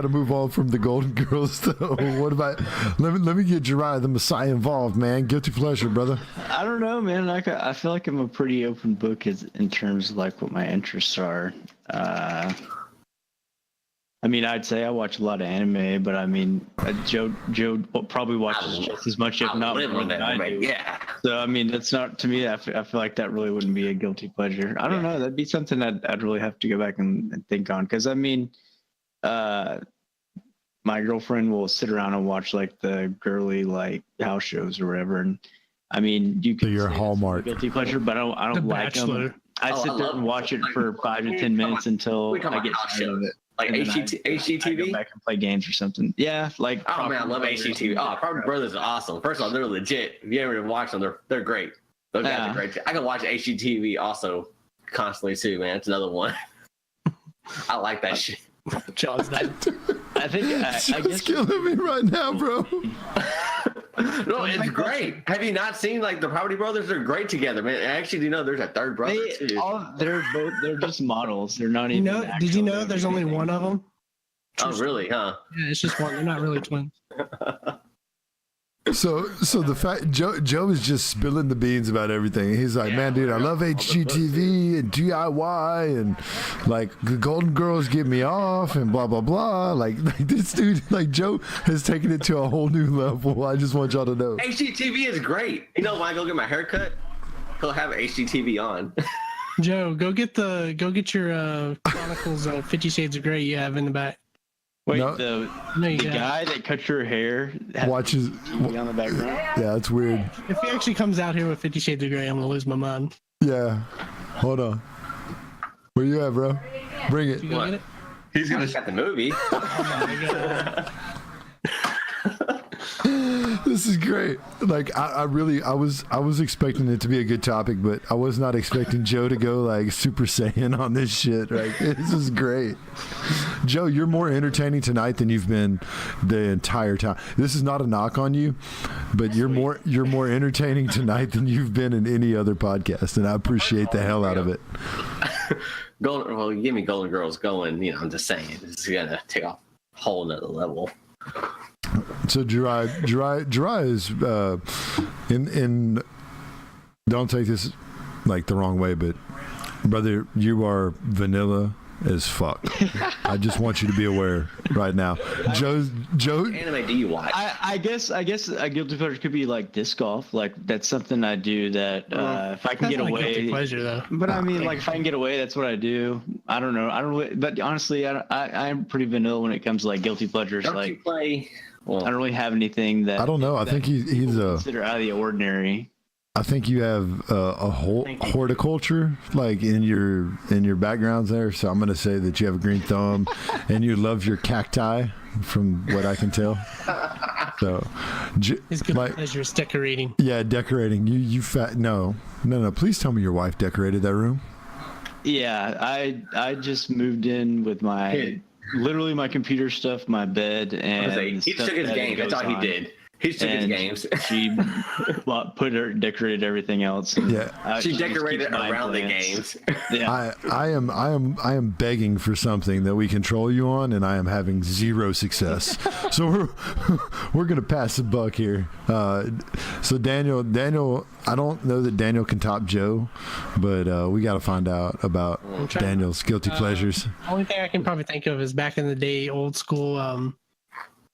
Speaker 2: to move on from the Golden Girls though. What about let me get Jariah the Messiah involved, man. Guilty pleasure, brother.
Speaker 3: I don't know, man. Like I feel like I'm a pretty open book in terms of like what my interests are. I mean, I'd say I watch a lot of anime, but I mean, Joe probably watches just as much, if not more than I do.
Speaker 5: Yeah.
Speaker 3: So I mean, that's not to me. I feel like that really wouldn't be a guilty pleasure. I don't know. That'd be something I'd really have to go back and think on, because I mean, my girlfriend will sit around and watch like the girly like house shows or whatever, and I mean, you could
Speaker 2: Your
Speaker 3: say that's
Speaker 2: Hallmark.
Speaker 3: a guilty pleasure, but I don't
Speaker 1: The
Speaker 3: like
Speaker 1: Bachelor.
Speaker 3: them. I
Speaker 5: Oh,
Speaker 3: sit
Speaker 5: I
Speaker 3: there
Speaker 5: love
Speaker 3: and
Speaker 5: it.
Speaker 3: watch it for 5 to 10 minutes until
Speaker 5: We're talking
Speaker 3: I get
Speaker 5: about house
Speaker 3: tired of
Speaker 5: shows.
Speaker 3: it.
Speaker 5: Like
Speaker 3: And then I
Speaker 5: HGTV?
Speaker 3: go back and play games or something. Yeah, like.
Speaker 5: Oh man, I love
Speaker 3: Property
Speaker 5: HGTV. Oh, Property Brothers is awesome. First of all, they're legit. If you ever watch them, they're great. Those guys are great. I can watch HGTV also constantly too, man. It's another one. I like that shit.
Speaker 1: John's not.
Speaker 3: I think I
Speaker 2: It's
Speaker 3: guess
Speaker 2: killing me right now, bro.
Speaker 5: No, it's great. Have you not seen like the Property Brothers? They're great together, man. Actually, do you know there's a third brother too?
Speaker 3: they're just models. They're not even.
Speaker 1: Did you know there's only one of them?
Speaker 5: Oh, really? Huh?
Speaker 1: Yeah, it's just one. They're not really twins.
Speaker 2: So the fact Joe is just spilling the beans about everything. He's like, man, dude, I love HGTV and DIY and like the Golden Girls get me off and blah blah blah. Like this dude, like Joe has taken it to a whole new level. I just want y'all to know.
Speaker 5: HGTV is great. You know, when I go get my hair cut, he'll have HGTV on.
Speaker 1: Joe, go get your Chronicles of 50 Shades of Grey you have in the back.
Speaker 3: Wait,
Speaker 2: No.
Speaker 3: the
Speaker 1: No, you
Speaker 3: guy that cut your hair has
Speaker 2: Watches.
Speaker 3: TV on the background.
Speaker 2: Yeah, it's weird.
Speaker 1: If he actually comes out here with 50 Shades of Grey, I'm gonna lose my mind.
Speaker 2: Yeah, hold on. Where you at, bro? Bring it.
Speaker 1: You go get it?
Speaker 4: He's
Speaker 5: I
Speaker 4: gonna.
Speaker 5: just got the movie.
Speaker 1: Oh my God.
Speaker 2: This is great. Like I was expecting it to be a good topic, but I was not expecting Joe to go like Super Saiyan on this shit. Like this is great. Joe, you're more entertaining tonight than you've been the entire time. This is not a knock on you, but you're more entertaining tonight than you've been in any other podcast, and I appreciate the hell out of it.
Speaker 5: Well, give me Golden Girls going. I'm just saying, it's gonna take off a whole nother level.
Speaker 2: So Jirai is in. Don't take this like the wrong way, but brother, you are vanilla as fuck. I just want you to be aware right now. Joe.
Speaker 5: What anime do you watch?
Speaker 3: I guess a guilty pleasure could be like disc golf. Like that's something I do that if I can get
Speaker 1: That's not a guilty
Speaker 3: away.
Speaker 1: pleasure though.
Speaker 3: But I mean, like if I can get away, that's what I do. I don't know. I don't really. But honestly, I'm pretty vanilla when it comes to like guilty pleasures.
Speaker 5: Don't
Speaker 3: Like
Speaker 5: you play? Well,
Speaker 3: I don't really have anything that
Speaker 2: I don't know. I think he's a.
Speaker 3: consider out of the ordinary.
Speaker 2: I think you have a whole horticulture like in your backgrounds there. So I'm going to say that you have a green thumb and you love your cacti, from what I can tell. So,
Speaker 1: His guilty pleasure is decorating.
Speaker 2: yeah, decorating. You fat. No. Please tell me your wife decorated that room.
Speaker 3: Yeah, I just moved in with literally my computer stuff, my bed, and
Speaker 5: he took his game. That's all he did. He took his games.
Speaker 3: She decorated everything else. And
Speaker 2: Yeah.
Speaker 5: She decorated around the games.
Speaker 3: Yeah.
Speaker 2: I am begging for something that we control you on, and I am having zero success. So we're gonna pass the buck here. So Daniel, I don't know that Daniel can top Joe, but we got to find out about Daniel's guilty pleasures.
Speaker 1: Only thing I can probably think of is back in the day, old school,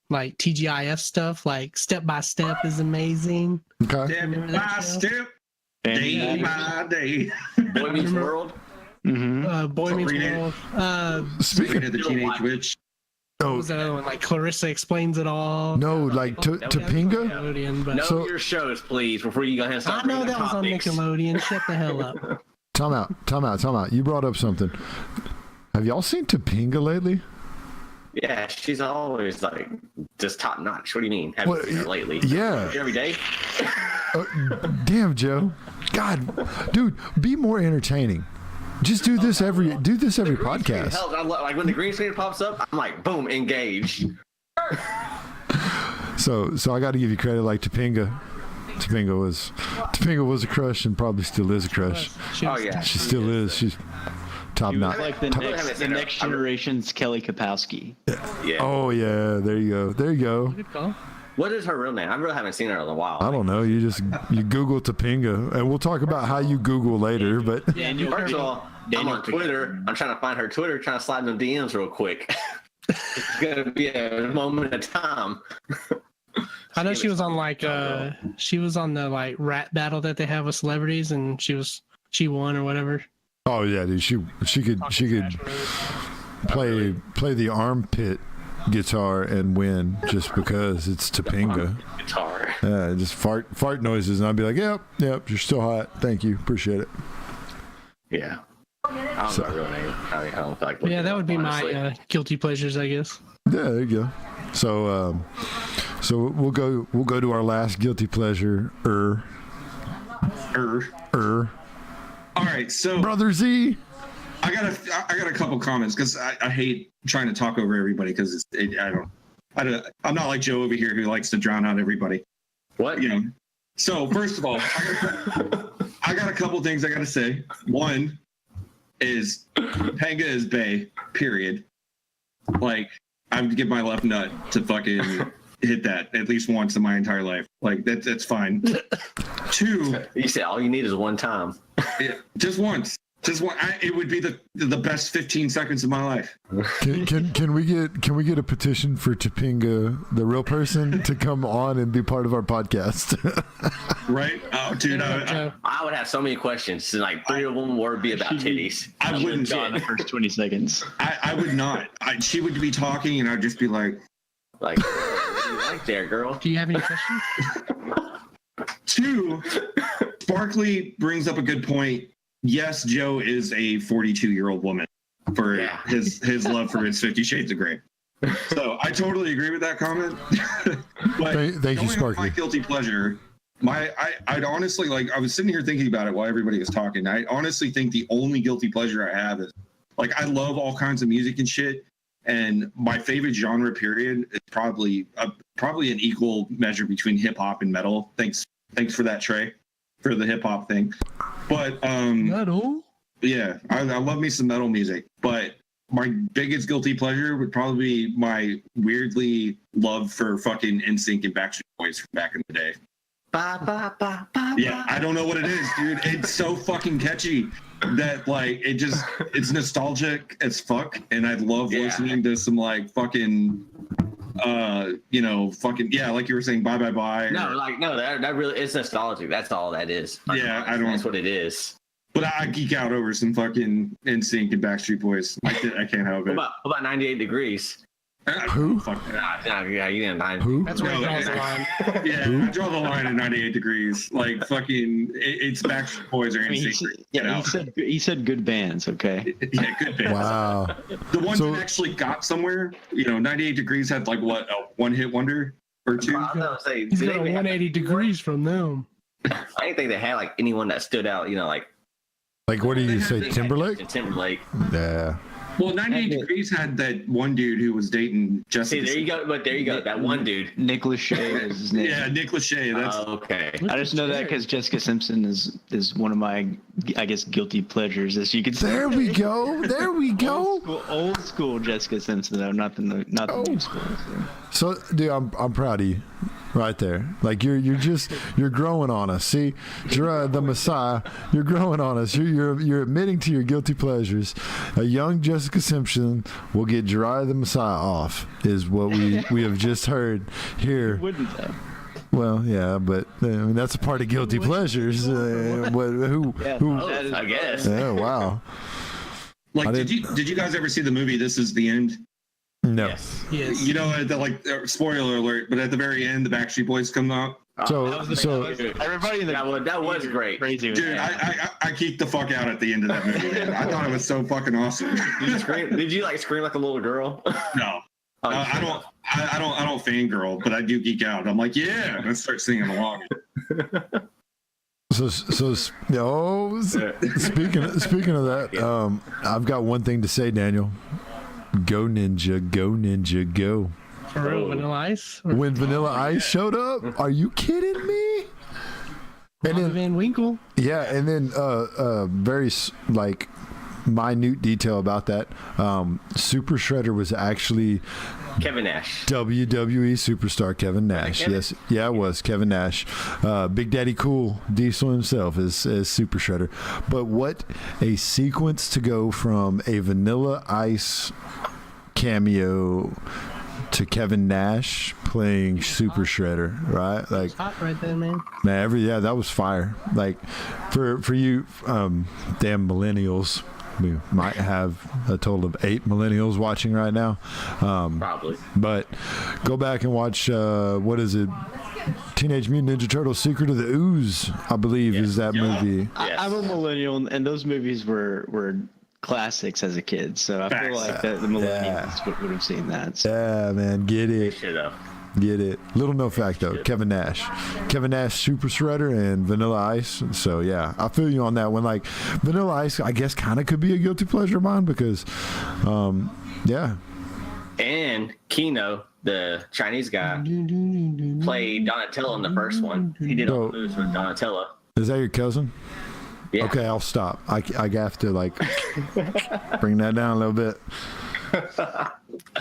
Speaker 1: like TGIF stuff, like Step by Step is amazing.
Speaker 2: Okay.
Speaker 4: Step by step, day by day.
Speaker 5: Boy Meets World.
Speaker 3: Mm-hmm.
Speaker 1: Boy Meets
Speaker 4: Sabrina.
Speaker 1: World.
Speaker 2: Speaking
Speaker 4: of the Teenage Witch.
Speaker 1: What was that other one? Like Clarissa Explains It All.
Speaker 2: No, like Topanga.
Speaker 1: Nickelodeon, but
Speaker 5: Know your shows, please, before you go ahead and start.
Speaker 1: I know
Speaker 5: bringing
Speaker 1: that was on
Speaker 5: topics.
Speaker 1: Nickelodeon. Shut the hell up.
Speaker 2: Time out. You brought up something. Have y'all seen Topanga lately?
Speaker 5: Yeah, she's always like just top notch. What do you mean? Haven't seen her lately?
Speaker 2: Yeah.
Speaker 5: Every day.
Speaker 2: Damn, Joe. God, dude, be more entertaining. Just do this every podcast.
Speaker 5: Helps. Like when the green screen pops up, I'm like, boom, engage.
Speaker 2: So I got to give you credit. Like Topanga was a crush and probably still is a crush.
Speaker 5: Oh yeah,
Speaker 2: She still is. She's top notch.
Speaker 3: Like the next generation's Kelly Kapowski.
Speaker 5: Yeah.
Speaker 2: Oh yeah, there you go.
Speaker 1: Good call.
Speaker 5: What is her real name? I really haven't seen her in a while.
Speaker 2: I don't know. You Google Topanga, and we'll talk about how you Google later. But
Speaker 5: First of all, I'm on Twitter. I'm trying to find her Twitter, trying to slide in the DMs real quick. It's gonna be a moment of time.
Speaker 1: I know she was on like she was on the like rap battle that they have with celebrities, and she won or whatever.
Speaker 2: oh yeah, dude, she could play the armpit guitar and win just because it's Topanga.
Speaker 5: Guitar.
Speaker 2: Yeah, just fart noises, and I'd be like, yep, you're still hot. Thank you, appreciate it.
Speaker 5: Yeah. I don't know her real name. I don't feel like.
Speaker 1: Yeah, that would be
Speaker 5: honestly.
Speaker 1: my guilty pleasures, I guess.
Speaker 2: Yeah, there you go. So we'll go to our last guilty pleasure.
Speaker 4: All right, so
Speaker 2: Brother Z.
Speaker 4: I got a couple comments because I hate trying to talk over everybody because I'm not like Joe over here who likes to drown out everybody.
Speaker 5: What?
Speaker 4: So first of all, I got a couple things I got to say. One is Panga is bae. Period. Like I would give my left nut to fucking hit that at least once in my entire life. Like that's fine. Two.
Speaker 5: You said all you need is one time.
Speaker 4: Yeah, just once. Just one. It would be the best 15 seconds of my life.
Speaker 2: Can we get a petition for Topanga, the real person, to come on and be part of our podcast?
Speaker 4: Right? Oh, dude.
Speaker 5: I would have so many questions. Like 3 of them would be about titties.
Speaker 3: I wouldn't go in the first 20 seconds.
Speaker 4: I would not. She would be talking, and I'd just be like,
Speaker 5: Like, what do you like there, girl?
Speaker 1: Do you have any questions?
Speaker 4: 2, Sparkly brings up a good point yes, Joe is a 42-year-old woman for his love for his 50 Shades of Grey. So I totally agree with that comment. But
Speaker 2: thank you, Sparky.
Speaker 4: My guilty pleasure. I'd honestly, like, I was sitting here thinking about it while everybody was talking. I honestly think the only guilty pleasure I have is, like, I love all kinds of music and shit, and my favorite genre period is probably an equal measure between hip hop and metal. Thanks for that, Trey, for the hip hop thing. But
Speaker 1: metal.
Speaker 4: Yeah, I love me some metal music, but my biggest guilty pleasure would probably be my weirdly love for fucking NSYNC and Backstreet Boys from back in the day. Yeah, I don't know what it is, dude. It's so fucking catchy that, like, it's nostalgic as fuck, and I love listening to some, like, fucking fucking, yeah, like you were saying, Bye Bye Bye.
Speaker 5: That really is nostalgic. That's all that is.
Speaker 4: Yeah,
Speaker 5: that's what it is.
Speaker 4: But I geek out over some fucking NSYNC and Backstreet Boys. I can't help it.
Speaker 5: What about 98 Degrees?
Speaker 2: Who?
Speaker 5: Yeah, you didn't mind.
Speaker 2: Who?
Speaker 1: That's where he draws the line.
Speaker 4: Yeah, I draw the line at 98 Degrees. Like, fucking, it's Backstreet Boys or NSYNC.
Speaker 3: He said good bands, okay?
Speaker 4: Yeah, good bands.
Speaker 2: Wow.
Speaker 4: The ones that actually got somewhere, 98 Degrees had, like, what, a one-hit wonder or two?
Speaker 1: He's got a 180 degrees from them.
Speaker 5: I didn't think they had, like, anyone that stood out,
Speaker 2: Like, what do you say, Timberlake?
Speaker 5: Timberlake.
Speaker 2: Yeah.
Speaker 4: Well, 98 Degrees had that one dude who was dating Jessica.
Speaker 5: See, there you go. That one dude.
Speaker 3: Nick Lachey is his name.
Speaker 4: Yeah, Nick Lachey. That's
Speaker 5: okay.
Speaker 3: I just know that because Jessica Simpson is one of my, I guess, guilty pleasures, as you could say.
Speaker 2: There we go.
Speaker 3: Old school Jessica Simpson, though, not the new school.
Speaker 2: So, dude, I'm proud of you. Right there. Like, you're growing on us. See, Gerard the Messiah, you're growing on us. You're admitting to your guilty pleasures. A young Jessica Simpson will get Gerard the Messiah off, is what we have just heard here.
Speaker 3: Wouldn't that?
Speaker 2: Well, yeah, but I mean, that's a part of guilty pleasures. Who?
Speaker 5: I guess.
Speaker 2: Yeah, wow.
Speaker 4: Like, did you guys ever see the movie This Is the End?
Speaker 2: No.
Speaker 1: Yes.
Speaker 4: Spoiler alert, but at the very end, the Backstreet Boys come out.
Speaker 3: Everybody in the
Speaker 5: that was great.
Speaker 3: Crazy.
Speaker 4: Dude, I geeked the fuck out at the end of that movie, man. I thought it was so fucking awesome.
Speaker 5: Did you scream like a little girl?
Speaker 4: No. I don't fangirl, but I do geek out. I'm like, yeah, let's start singing along.
Speaker 2: So speaking of that, I've got one thing to say, Daniel. Go Ninja, go Ninja, go.
Speaker 1: For real, Vanilla Ice?
Speaker 2: When Vanilla Ice showed up, are you kidding me?
Speaker 1: And then Van Winkle.
Speaker 2: Yeah, and then very like minute detail about that. Super Shredder was actually
Speaker 5: Kevin Nash.
Speaker 2: WWE superstar Kevin Nash. Yes, yeah, it was Kevin Nash. Big Daddy Cool, Diesel himself is Super Shredder. But what a sequence to go from a Vanilla Ice cameo to Kevin Nash playing Super Shredder, right? Like,
Speaker 1: hot right there, man.
Speaker 2: Man, that was fire. Like, for you, damn millennials. We might have a total of 8 millennials watching right now.
Speaker 5: Probably.
Speaker 2: But go back and watch, what is it? Teenage Mutant Ninja Turtles Secret of the Ooze, I believe, is that movie.
Speaker 3: Yes. I'm a millennial, and those movies were classics as a kid. So I feel like the millennials would have seen that. So.
Speaker 2: Yeah, man, get it.
Speaker 5: Should have.
Speaker 2: Get it. Little known fact though, Kevin Nash, Super Shredder, and Vanilla Ice. So yeah, I feel you on that one. Like, Vanilla Ice, I guess, kind of could be a guilty pleasure of mine because, yeah.
Speaker 5: And Kino, the Chinese guy, played Donatello in the first one. He did all the moves with Donatello.
Speaker 2: Is that your cousin?
Speaker 5: Yeah.
Speaker 2: Okay, I'll stop. I have to bring that down a little bit.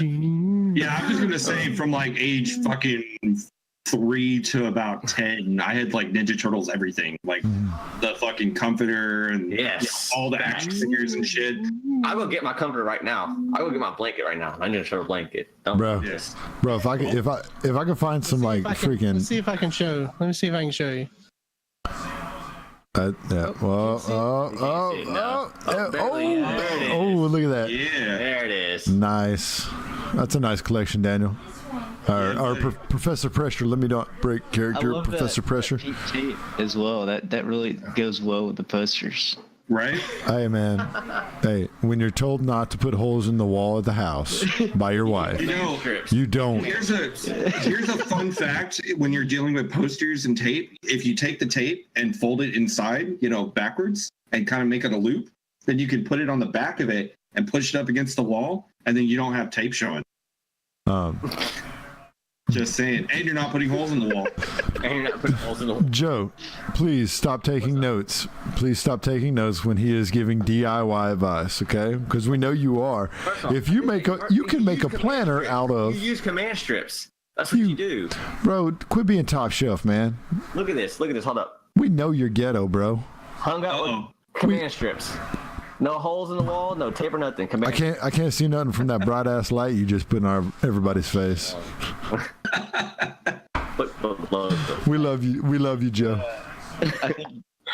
Speaker 4: Yeah, I'm just gonna say from like age fucking 3 to about 10, I had like Ninja Turtles everything, like the fucking comforter and all the action figures and shit.
Speaker 5: I'll go get my comforter right now. I'll go get my blanket right now. My Ninja Turtle blanket.
Speaker 2: Bro, if I can find some freaking.
Speaker 1: Let's see if I can show. Let me see if I can show you.
Speaker 2: Yeah. Well, look at that.
Speaker 4: Yeah.
Speaker 5: There it is.
Speaker 2: Nice. That's a nice collection, Daniel. Professor Pressure. Let me not break character. Professor Pressure.
Speaker 3: Tape as well. That really goes well with the posters.
Speaker 4: right?
Speaker 2: Hey, man. Hey, when you're told not to put holes in the wall of the house by your wife,
Speaker 4: You know,
Speaker 2: you don't.
Speaker 4: here's a fun fact when you're dealing with posters and tape. If you take the tape and fold it inside, backwards and kind of make it a loop, then you can put it on the back of it and push it up against the wall, and then you don't have tape showing. Just saying. And you're not putting holes in the wall.
Speaker 2: Joe, please stop taking notes. Please stop taking notes when he is giving DIY advice, okay? Because we know you are. If you can make a planner out of.
Speaker 5: You use command strips. That's what you do.
Speaker 2: Bro, quit being top shelf, man.
Speaker 5: Look at this. Hold up.
Speaker 2: We know you're ghetto, bro.
Speaker 5: Hung up with command strips. No holes in the wall, no tape or nothing.
Speaker 2: I can't see nothing from that bright ass light you just put in everybody's face. We love you. We love you, Joe.
Speaker 3: I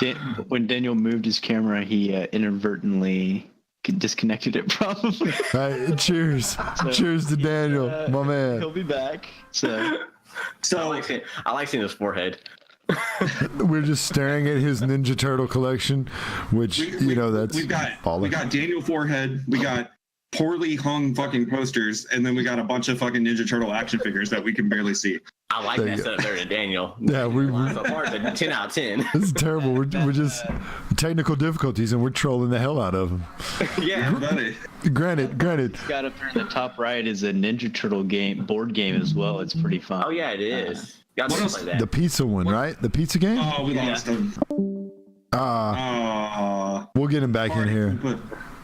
Speaker 3: think when Daniel moved his camera, he inadvertently disconnected it probably.
Speaker 2: Hey, cheers. Cheers to Daniel, my man.
Speaker 3: He'll be back. So
Speaker 5: I like seeing his forehead.
Speaker 2: We're just staring at his Ninja Turtle collection, which that's
Speaker 4: we got Daniel forehead, we got poorly hung fucking posters, and then we got a bunch of fucking Ninja Turtle action figures that we can barely see.
Speaker 5: I like that setup better than Daniel.
Speaker 2: Yeah,
Speaker 5: so far, it's a 10 out of 10.
Speaker 2: This is terrible. We're just technical difficulties, and we're trolling the hell out of them.
Speaker 5: Yeah,
Speaker 4: buddy.
Speaker 2: Granted.
Speaker 3: Got up there in the top right is a Ninja Turtle board game as well. It's pretty fun.
Speaker 5: Oh yeah, it is.
Speaker 4: What else?
Speaker 5: Like that.
Speaker 2: The pizza one, right? The pizza game?
Speaker 4: Oh, we lost him.
Speaker 2: We'll get him back in here.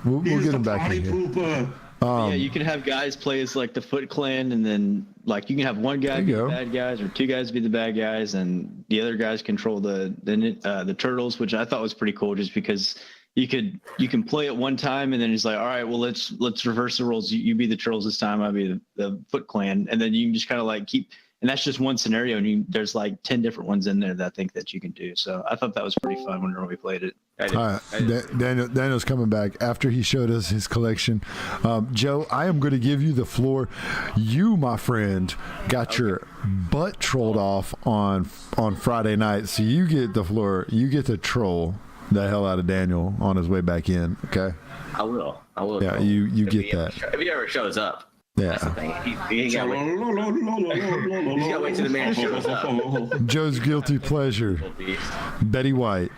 Speaker 2: We'll get him back in here.
Speaker 3: Yeah, you can have guys play as like the Foot Clan, and then like you can have one guy be the bad guys or two guys be the bad guys, and the other guys control the turtles, which I thought was pretty cool, just because you can play it one time and then it's like, all right, well let's reverse the roles. You be the turtles this time, I'll be the Foot Clan, and then you can just kind of like keep. And that's just one scenario, and there's like 10 different ones in there that I think that you can do. So I thought that was pretty fun whenever we played it.
Speaker 2: All right, Daniel's coming back after he showed us his collection. Joe, I am going to give you the floor. You, my friend, got your butt trolled off on Friday night, so you get the floor. You get to troll the hell out of Daniel on his way back in. Okay.
Speaker 5: I will.
Speaker 2: Yeah, you get that.
Speaker 5: If he ever shows up.
Speaker 2: Yeah.
Speaker 5: That's the thing. He ain't gotta wait till the man shows up.
Speaker 2: Joe's guilty pleasure. Betty White.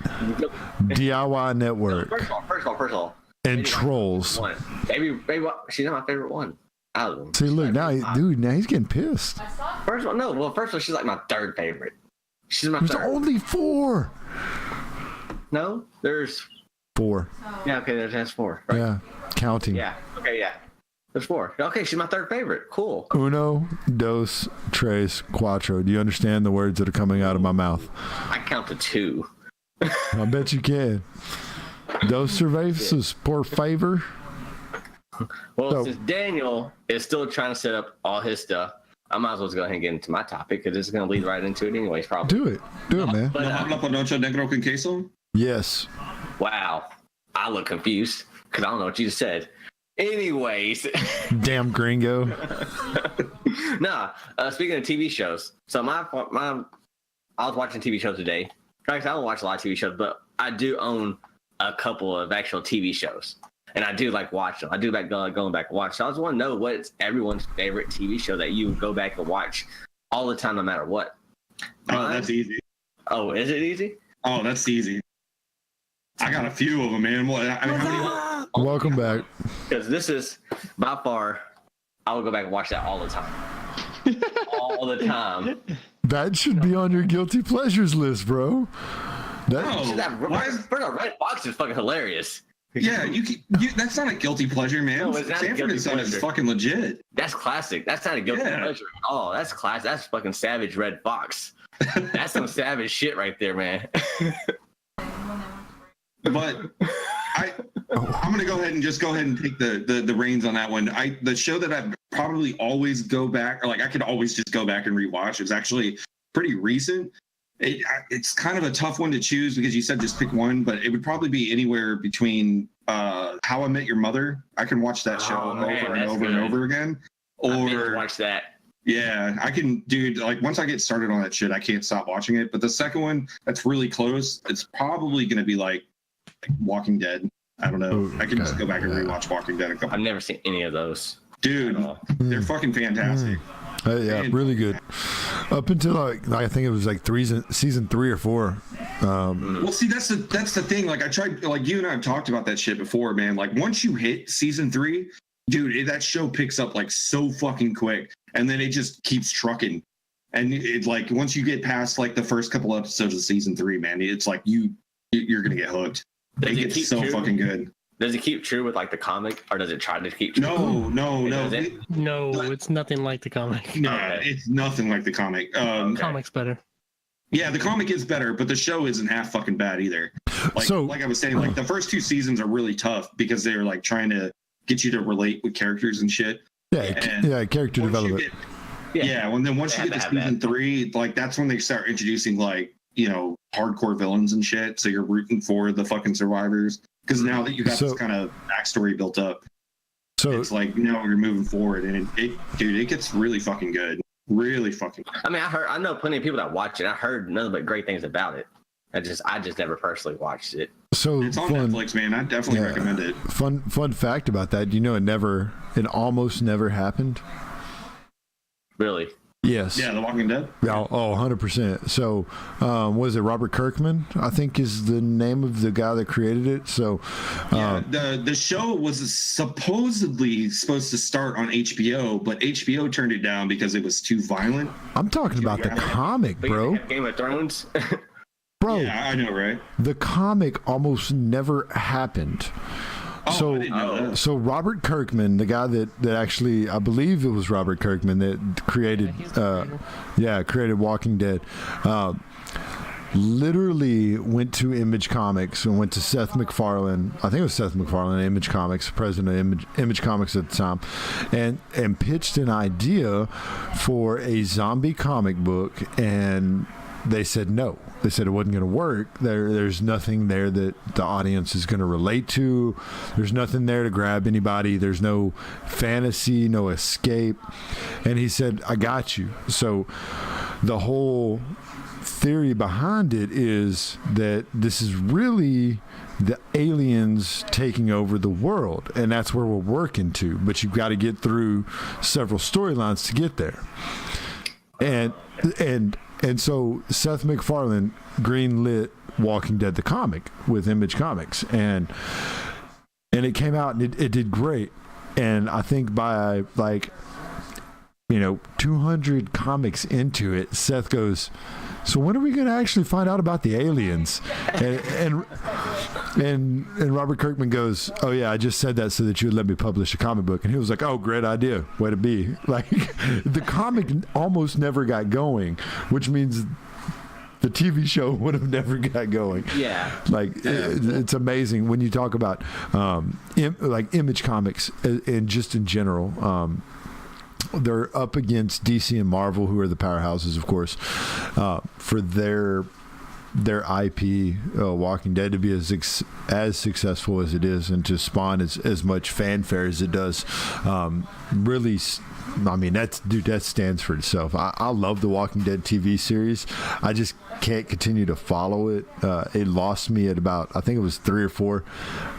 Speaker 2: DIY Network.
Speaker 5: First of all.
Speaker 2: And trolls.
Speaker 5: Baby, she's not my favorite one.
Speaker 2: See, look, now he's getting pissed.
Speaker 5: First of all, she's like my third favorite. She's my
Speaker 2: There's
Speaker 5: third.
Speaker 2: only 4.
Speaker 5: No, there's
Speaker 2: 4.
Speaker 5: Yeah, okay, there's 4. Right?
Speaker 2: Yeah, counting.
Speaker 5: Yeah, okay, yeah. There's 4. Okay, she's my third favorite. Cool.
Speaker 2: Uno, dos, tres, cuatro. Do you understand the words that are coming out of my mouth?
Speaker 5: I count to 2.
Speaker 2: I bet you can. Dos cervezas, por favor.
Speaker 5: Well, since Daniel is still trying to set up all his stuff, I might as well go ahead and get into my topic because this is going to lead right into it anyways, probably.
Speaker 2: Do it, man.
Speaker 5: But,
Speaker 4: ¿La panocha negro con queso?
Speaker 2: Yes.
Speaker 5: Wow. I look confused because I don't know what you just said. Anyways.
Speaker 2: Damn gringo.
Speaker 5: Speaking of TV shows. So I was watching TV shows today. I don't watch a lot of TV shows, but I do own a couple of actual TV shows. And I do like watch them. I do like going back and watch. So I just want to know what's everyone's favorite TV show that you go back and watch all the time, no matter what.
Speaker 4: Oh, that's easy.
Speaker 5: Oh, is it easy?
Speaker 4: Oh, that's easy. I got a few of them, man.
Speaker 2: Welcome back.
Speaker 5: Because this is by far, I will go back and watch that all the time. All the time.
Speaker 2: That should be on your guilty pleasures list, bro.
Speaker 5: Red Fox is fucking hilarious.
Speaker 4: Yeah, that's not a guilty pleasure, man.
Speaker 5: No, Sanford and Son is
Speaker 4: fucking legit.
Speaker 5: That's classic. That's not a guilty pleasure at all. That's class. That's fucking savage Red Fox. That's some savage shit right there, man.
Speaker 4: But I'm gonna go ahead and take the reins on that one. The show that I probably always go back, or like I could always just go back and rewatch, is actually pretty recent. It's kind of a tough one to choose because you said just pick one, but it would probably be anywhere between How I Met Your Mother. I can watch that show over and over and over again. Or
Speaker 5: watch that.
Speaker 4: Yeah, I can, dude. Like once I get started on that shit, I can't stop watching it. But the second one, that's really close. It's probably going to be like Walking Dead. I don't know.
Speaker 2: Ooh,
Speaker 4: I can just
Speaker 2: okay.
Speaker 4: go back and rewatch Walking Dead a couple.
Speaker 5: I've never seen any of those.
Speaker 4: Dude, they're fucking fantastic.
Speaker 2: Yeah, really good. Up until I think it was like season 3 or 4.
Speaker 4: Well, see, that's the thing. Like, I tried, like, you and I have talked about that shit before, man. Like, once you hit season 3, dude, that show picks up like so fucking quick, and then it just keeps trucking. And it like once you get past like the first couple episodes of season 3, man, it's like you're gonna get hooked. It gets so fucking good.
Speaker 5: Does it keep true with like the comic, or does it try to keep true?
Speaker 4: No.
Speaker 1: No, it's nothing like the comic.
Speaker 4: No,
Speaker 5: Okay.
Speaker 4: it's nothing like the comic.
Speaker 1: Comic's better.
Speaker 4: Yeah, the comic is better, but the show isn't half fucking bad either. Like,
Speaker 2: So-
Speaker 4: like I was saying, like the first 2 seasons are really tough because they're like trying to get you to relate with characters and shit.
Speaker 2: Yeah, character
Speaker 4: Once you
Speaker 2: development.
Speaker 4: and then once
Speaker 5: They
Speaker 4: you get to
Speaker 5: have to have
Speaker 4: season
Speaker 5: that.
Speaker 4: 3, like that's when they start introducing like, you know, hardcore villains and shit. So you're rooting for the fucking survivors because now that you got this kind of backstory built up,
Speaker 2: So
Speaker 4: it's like now you're moving forward, and it gets really fucking good. Really fucking good.
Speaker 5: I mean, I know plenty of people that watch it. I heard nothing but great things about it. I just never personally watched it.
Speaker 2: so
Speaker 4: It's on
Speaker 2: fun,
Speaker 4: Netflix, man. I definitely recommend it.
Speaker 2: fun fact about that. You know, it almost never happened.
Speaker 5: Really?
Speaker 2: Yes.
Speaker 4: Yeah, The Walking Dead.
Speaker 2: Yeah, 100%. So, was it Robert Kirkman? I think is the name of the guy that created it. So,
Speaker 4: Yeah, the show was supposedly supposed to start on HBO, but HBO turned it down because it was too violent.
Speaker 2: I'm talking about the comic,
Speaker 5: But you
Speaker 2: bro.
Speaker 5: have Game of Thrones.
Speaker 2: Bro,
Speaker 4: Yeah, I know, right?
Speaker 2: the comic almost never happened.
Speaker 4: Oh,
Speaker 2: So-
Speaker 4: I didn't know that.
Speaker 2: So Robert Kirkman, the guy that actually, I believe it was Robert Kirkman that created, created Walking Dead. Literally went to Image Comics and went to Seth MacFarlane. I think it was Seth MacFarlane, Image Comics, president of Image Comics at the time, and pitched an idea for a zombie comic book, and they said no. They said it wasn't going to work. There's nothing there that the audience is going to relate to. There's nothing there to grab anybody. There's no fantasy, no escape. And he said, I got you. So the whole theory behind it is that this is really the aliens taking over the world, and that's where we're working to. But you've got to get through several storylines to get there. And so Seth MacFarlane greenlit Walking Dead the comic with Image Comics, and it came out and it did great. And I think by 200 comics into it, Seth goes, so when are we going to actually find out about the aliens? And Robert Kirkman goes, oh yeah, I just said that so that you would let me publish a comic book. And he was like, oh, great idea, way to be. Like, the comic almost never got going, which means the TV show would have never got going.
Speaker 5: Yeah.
Speaker 2: Like, it's amazing when you talk about Image Comics and just in general. They're up against DC and Marvel, who are the powerhouses, of course, for their IP, Walking Dead, to be as successful as it is and to spawn as much fanfare as it does. Really, I mean, that stands for itself. I love the Walking Dead TV series. I just can't continue to follow it. It lost me at about, I think it was 3 or 4.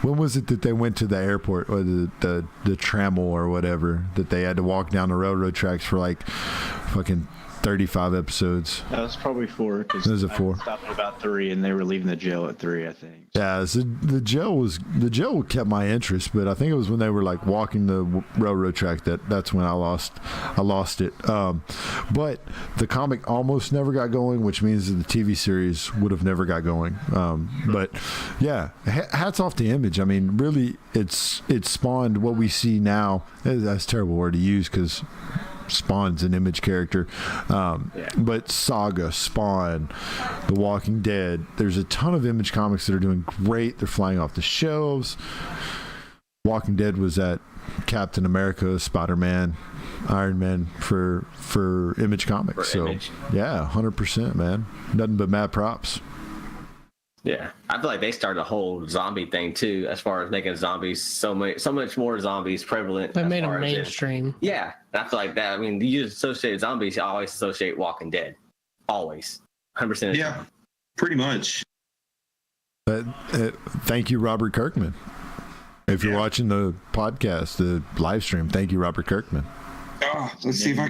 Speaker 2: When was it that they went to the airport, or the trammel or whatever, that they had to walk down the railroad tracks for like fucking 35 episodes?
Speaker 3: That was probably 4.
Speaker 2: It was a 4.
Speaker 3: Stopped at about 3, and they were leaving the jail at 3, I think.
Speaker 2: Yeah, so the jail kept my interest, but I think it was when they were like walking the railroad track that's when I lost it. But the comic almost never got going, which means that the TV series would have never got going. But yeah, hats off to Image. I mean, really, it's spawned what we see now. That's a terrible word to use because Spawn's an Image character, but Saga, Spawn, The Walking Dead, there's a ton of Image comics that are doing great. They're flying off the shelves. Walking Dead was at Captain America, Spider-Man, Iron Man for Image comics. So
Speaker 5: Image.
Speaker 2: yeah, 100%, man. Nothing but mad props.
Speaker 5: Yeah, I feel like they started a whole zombie thing too, as far as making zombies so much more zombies prevalent.
Speaker 1: They
Speaker 5: as
Speaker 1: made
Speaker 5: far
Speaker 1: them
Speaker 5: as
Speaker 1: mainstream.
Speaker 5: Yeah, and I feel like that. I mean, you associate zombies, you always associate Walking Dead, always, 100%.
Speaker 4: Yeah, pretty much.
Speaker 2: Thank you, Robert Kirkman. If you're watching the podcast, the live stream, thank you, Robert Kirkman.
Speaker 4: Oh, let's see if I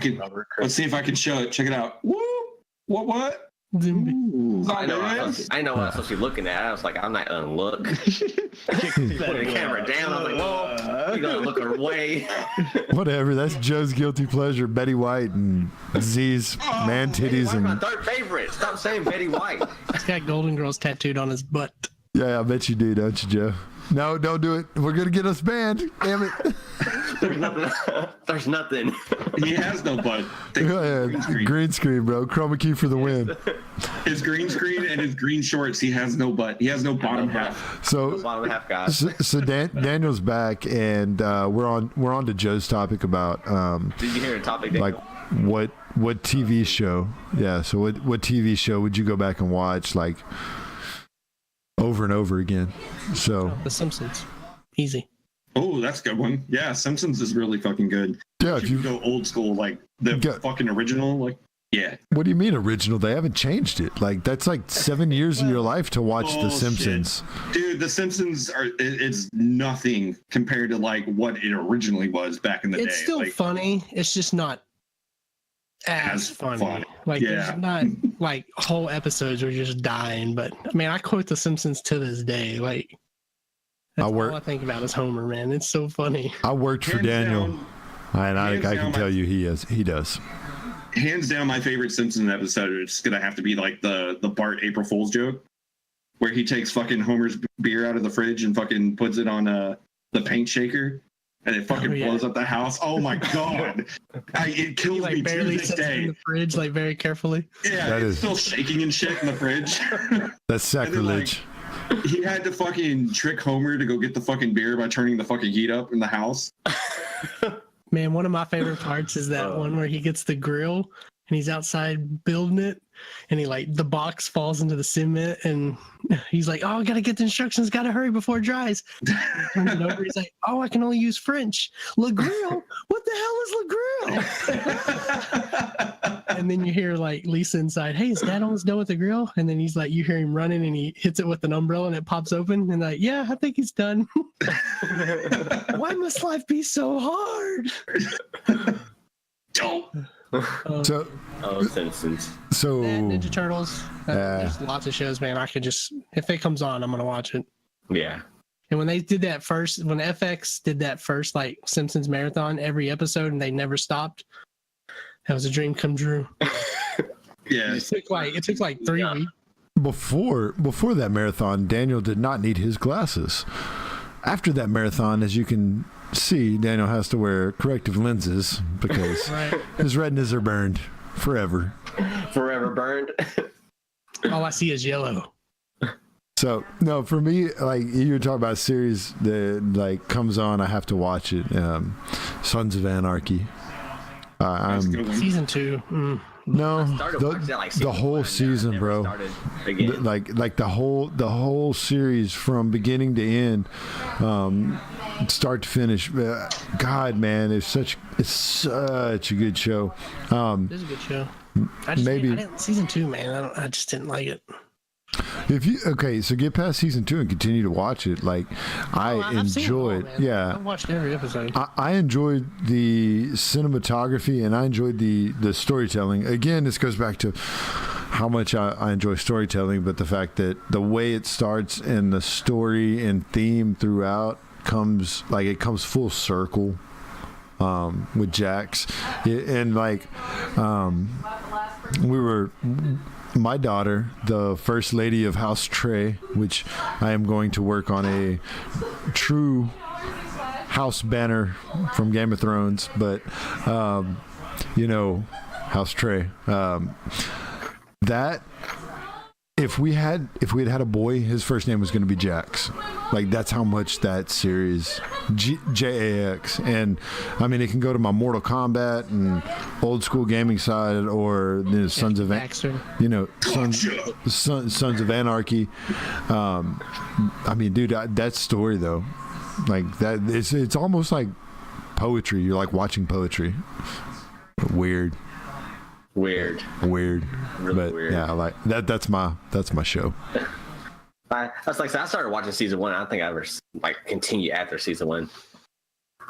Speaker 4: can show it. Check it out. Woo! What?
Speaker 5: Ooh, I know what I was supposed to be looking at. I was like, I'm not gonna look. Put the camera down. I was like, whoa, you gotta look away.
Speaker 2: Whatever. That's Joe's guilty pleasure. Betty White and Z's man titties and
Speaker 5: my third favorite. Stop saying Betty White.
Speaker 1: He's got Golden Girls tattooed on his butt.
Speaker 2: Yeah, I bet you do, don't you, Joe? No, don't do it. We're gonna get us banned. Damn it.
Speaker 5: There's nothing.
Speaker 4: He has no butt.
Speaker 2: Green screen, bro. Chroma key for the win.
Speaker 4: His green screen and his green shorts. He has no butt. He has no bottom half.
Speaker 2: So
Speaker 5: bottom half, guys.
Speaker 2: So Daniel's back, and we're on to Joe's topic about
Speaker 5: Did you hear the topic, Daniel?
Speaker 2: like what TV show? Yeah. So what TV show would you go back and watch like over and over again? So
Speaker 1: The Simpsons. Easy.
Speaker 4: Oh, that's a good one. Yeah, Simpsons is really fucking good.
Speaker 2: yeah,
Speaker 4: If you go old school, like the fucking original, like yeah.
Speaker 2: what do you mean original? They haven't changed it. Like that's like 7 years of your life to watch The Simpsons.
Speaker 4: Dude, The Simpsons it's nothing compared to like what it originally was back in the day.
Speaker 1: It's still
Speaker 4: like,
Speaker 1: funny. It's just not as funny. Like there's not like whole episodes were just dying. But I mean, I quote The Simpsons to this day. Like that's all I think about is Homer, man. It's so funny.
Speaker 2: I worked for Daniel, and I can tell you he does.
Speaker 4: Hands down, my favorite Simpsons episode is gonna have to be like the Bart April Fool's joke, where he takes fucking Homer's beer out of the fridge and fucking puts it on the paint shaker, and it fucking blows up the house. Oh my god, it kills
Speaker 1: he, like,
Speaker 4: me
Speaker 1: barely
Speaker 4: to this
Speaker 1: sets it
Speaker 4: day.
Speaker 1: in the fridge, like very carefully.
Speaker 4: Yeah, it's still shaking and shit in the fridge.
Speaker 2: That's sacrilege.
Speaker 4: He had to fucking trick Homer to go get the fucking beer by turning the fucking heat up in the house.
Speaker 1: Man, one of my favorite parts is that one where he gets the grill and he's outside building it, and he like the box falls into the cement, and he's like, "Oh, I gotta get the instructions, gotta hurry before it dries." He turns it over, he's like, "Oh, I can only use French. Le grill? What the hell is le grill?" And then you hear like Lisa inside, "Hey, is Dad almost done with the grill?" And then he's like, you hear him running, and he hits it with an umbrella, and it pops open, and like, "Yeah, I think he's done." Why must life be so hard?
Speaker 4: Don't.
Speaker 5: Simpsons.
Speaker 2: So
Speaker 1: Ninja Turtles. There's lots of shows, man. I could just, if it comes on, I'm gonna watch it.
Speaker 5: Yeah.
Speaker 1: And when they did that first, when FX did that first like Simpsons marathon every episode, and they never stopped, that was a dream come true.
Speaker 4: Yeah.
Speaker 1: It took like 3 weeks.
Speaker 2: before that marathon, Daniel did not need his glasses. After that marathon, as you can see, Daniel has to wear corrective lenses because his retinas are burned forever.
Speaker 5: Forever burned.
Speaker 1: All I see is yellow.
Speaker 2: So no, for me, like you were talking about a series that like comes on, I have to watch it. Sons of Anarchy.
Speaker 1: Season 2.
Speaker 2: No, the whole season, bro. Like the whole series from beginning to end, start to finish. God, man, it's such a good show.
Speaker 1: It is a good show. Season 2, man. I just didn't like it.
Speaker 2: So get past season 2 and continue to watch it. Like I enjoyed,
Speaker 1: I watched every episode.
Speaker 2: I enjoyed the cinematography and I enjoyed the storytelling. Again, this goes back to how much I enjoy storytelling, but the fact that the way it starts and the story and theme throughout comes full circle with Jax, and like my daughter, the first lady of House Trey, which I am going to work on a true house banner from Game of Thrones, but House Trey. That if we had had a boy, his first name was going to be Jax. Like that's how much that series JAX, and I mean it can go to my Mortal Kombat and old school gaming side, or Sons of Sons of Anarchy. I mean, dude, that story though, like that, it's almost like poetry. You're like watching poetry. Weird.
Speaker 5: Really
Speaker 2: But weird. Yeah, I like that. That's my show.
Speaker 5: I started watching season 1. I don't think I ever continue after season 1.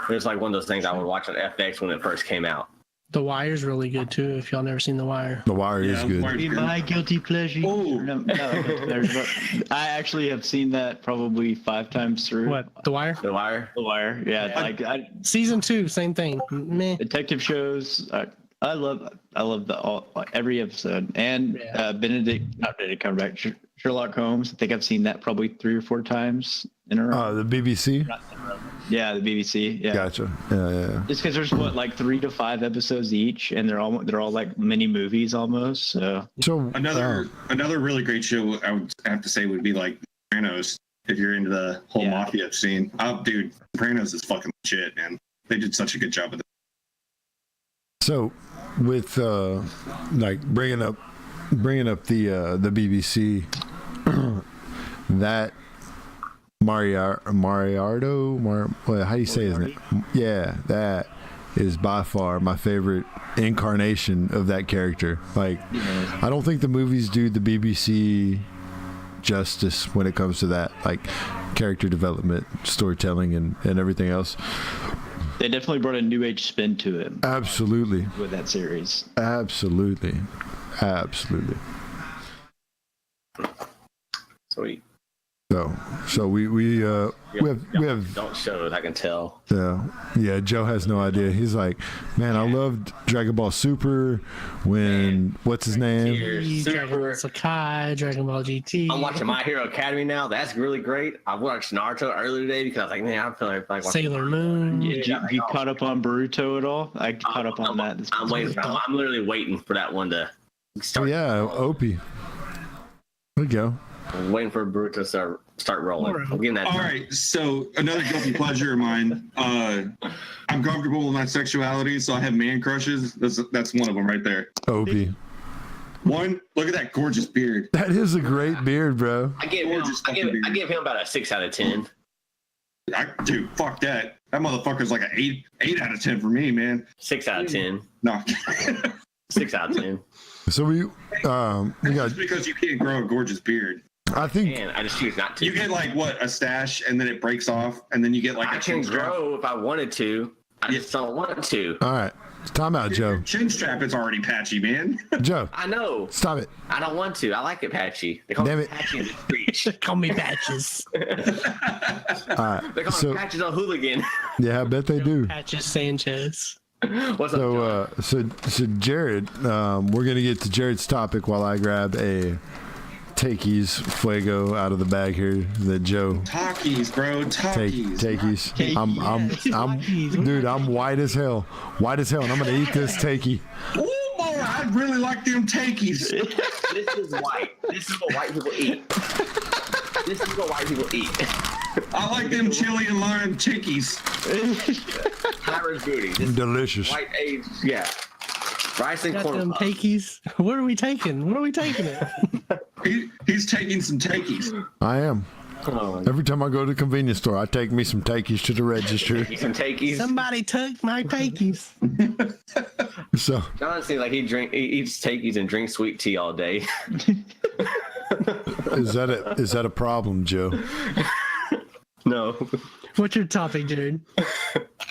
Speaker 5: It was like one of those things I would watch on FX when it first came out.
Speaker 1: The Wire's really good too. If y'all never seen The Wire,
Speaker 2: The Wire is good.
Speaker 3: Be my guilty pleasure.
Speaker 4: Oh.
Speaker 3: No, I actually have seen that probably 5 times through.
Speaker 1: what The Wire?
Speaker 5: The Wire.
Speaker 3: The Wire, yeah.
Speaker 1: Yeah. Season 2, same thing. Meh.
Speaker 3: Detective shows. I love every episode. And not Benedict Cumberbatch, Sherlock Holmes. I think I've seen that probably 3 or 4 times in a row.
Speaker 2: The BBC.
Speaker 3: Yeah, the BBC. Yeah.
Speaker 2: Gotcha. Yeah.
Speaker 3: Just because there's 3 to 5 episodes each, and they're all like mini movies almost. So
Speaker 4: another really great show I would have to say would be like Sopranos. If you're into the whole mafia scene, dude, Sopranos is fucking shit, man. They did such a good job with it.
Speaker 2: So, with bringing up the BBC, that Mariardo, how do you say his name? Yeah, that is by far my favorite incarnation of that character. Like, I don't think the movies do the BBC justice when it comes to that, like character development, storytelling, and everything else.
Speaker 3: They definitely brought a new age spin to it.
Speaker 2: Absolutely.
Speaker 3: With that series.
Speaker 2: Absolutely.
Speaker 5: Sweet.
Speaker 2: So we have
Speaker 5: don't show it. I can tell.
Speaker 2: Yeah. Joe has no idea. He's like, man, I loved Dragon Ball Super when what's his name?
Speaker 1: Dragon Ball Sakai, Dragon Ball GT.
Speaker 5: I'm watching My Hero Academia now. That's really great. I watched Naruto earlier today because I was like, man, I feel like watching
Speaker 1: Sailor Moon.
Speaker 3: You caught up on Boruto at all? I caught up on that.
Speaker 5: I'm waiting. I'm literally waiting for that one to start.
Speaker 2: Opie. There you go.
Speaker 5: I'm waiting for Boruto to start rolling. I'm getting that.
Speaker 4: All right, so another guilty pleasure of mine. I'm comfortable with my sexuality, so I have man crushes. That's one of them right there.
Speaker 2: Opie.
Speaker 4: One, look at that gorgeous beard.
Speaker 2: That is a great beard, bro.
Speaker 5: I give him about a 6 out of 10.
Speaker 4: Dude, fuck that. That motherfucker's like an 8 out of 10 for me, man.
Speaker 5: 6 out of 10.
Speaker 4: No.
Speaker 5: 6 out of 10.
Speaker 2: So we got
Speaker 4: just because you can't grow a gorgeous beard.
Speaker 2: I think
Speaker 5: I just choose not to.
Speaker 4: You get a stash and then it breaks off and then you get
Speaker 5: I can grow if I wanted to. I just don't want to.
Speaker 2: All right. Time out, Joe.
Speaker 4: Your chin strap is already patchy, man.
Speaker 2: Joe.
Speaker 5: I know.
Speaker 2: Stop it.
Speaker 5: I don't want to. I like it patchy. They call me patchy in the streets.
Speaker 1: Call me Patches.
Speaker 2: All right.
Speaker 5: They call me Patches on Hooligan.
Speaker 2: Yeah, I bet they do.
Speaker 1: Patches Sanchez.
Speaker 5: What's up, Joe?
Speaker 2: So Jared, we're gonna get to Jared's topic while I grab a Takey's Fuego out of the bag here that Joe.
Speaker 4: Takey's, bro. Takey's.
Speaker 2: Takey's. Dude, I'm white as hell, and I'm gonna eat this Takey.
Speaker 4: Oh boy, I really like them Takey's.
Speaker 5: This is white. This is what white people eat.
Speaker 4: I like them chili and lime Takey's.
Speaker 5: Tyra's booty.
Speaker 2: Delicious.
Speaker 5: White age, yeah. Rice and corn.
Speaker 1: Them Takey's. Where are we taking? Where are we taking it?
Speaker 4: He's taking some Takey's.
Speaker 2: I am. Every time I go to the convenience store, I take me some Takey's to the register.
Speaker 5: Some Takey's.
Speaker 1: Somebody took my Takey's.
Speaker 2: So
Speaker 5: John seems like he eats Takey's and drinks sweet tea all day.
Speaker 2: is that a problem, Joe?
Speaker 5: No.
Speaker 1: What's your topic, Jared?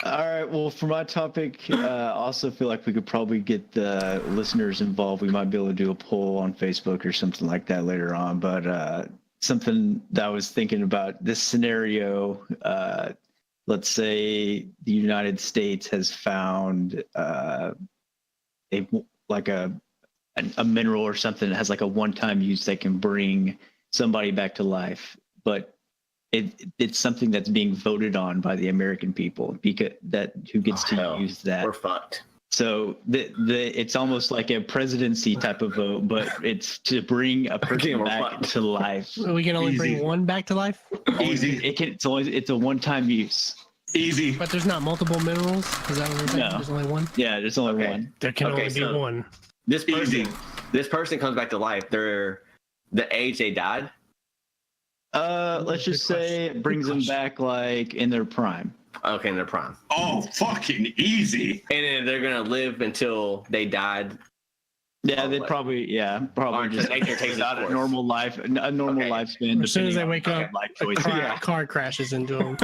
Speaker 3: All right. Well, for my topic, I also feel like we could probably get the listeners involved. We might be able to do a poll on Facebook or something like that later on. But something that I was thinking about this scenario. Let's say the United States has found a mineral or something that has like a one-time use that can bring somebody back to life, but it's something that's being voted on by the American people because who gets to use that.
Speaker 5: We're fucked.
Speaker 3: So it's almost like a presidency type of vote, but it's to bring a person back to life.
Speaker 1: We can only bring one back to life.
Speaker 4: Easy.
Speaker 3: It's a one-time use.
Speaker 4: Easy.
Speaker 1: But there's not multiple minerals. Is that what we're saying?
Speaker 3: No.
Speaker 1: There's only one.
Speaker 3: Yeah, there's only one.
Speaker 1: There can only be one.
Speaker 5: This person comes back to life. They're the age they died.
Speaker 3: Let's just say it brings them back like in their prime.
Speaker 5: Okay, in their prime.
Speaker 4: Oh, fucking easy.
Speaker 5: And then they're gonna live until they died
Speaker 3: Yeah, they'd probably just
Speaker 5: nature takes
Speaker 3: out
Speaker 5: its
Speaker 3: a normal life, a normal lifespan.
Speaker 1: As soon as they
Speaker 3: depending
Speaker 1: wake
Speaker 3: on
Speaker 1: up,
Speaker 3: life
Speaker 1: a
Speaker 3: choices.
Speaker 1: car crashes into them.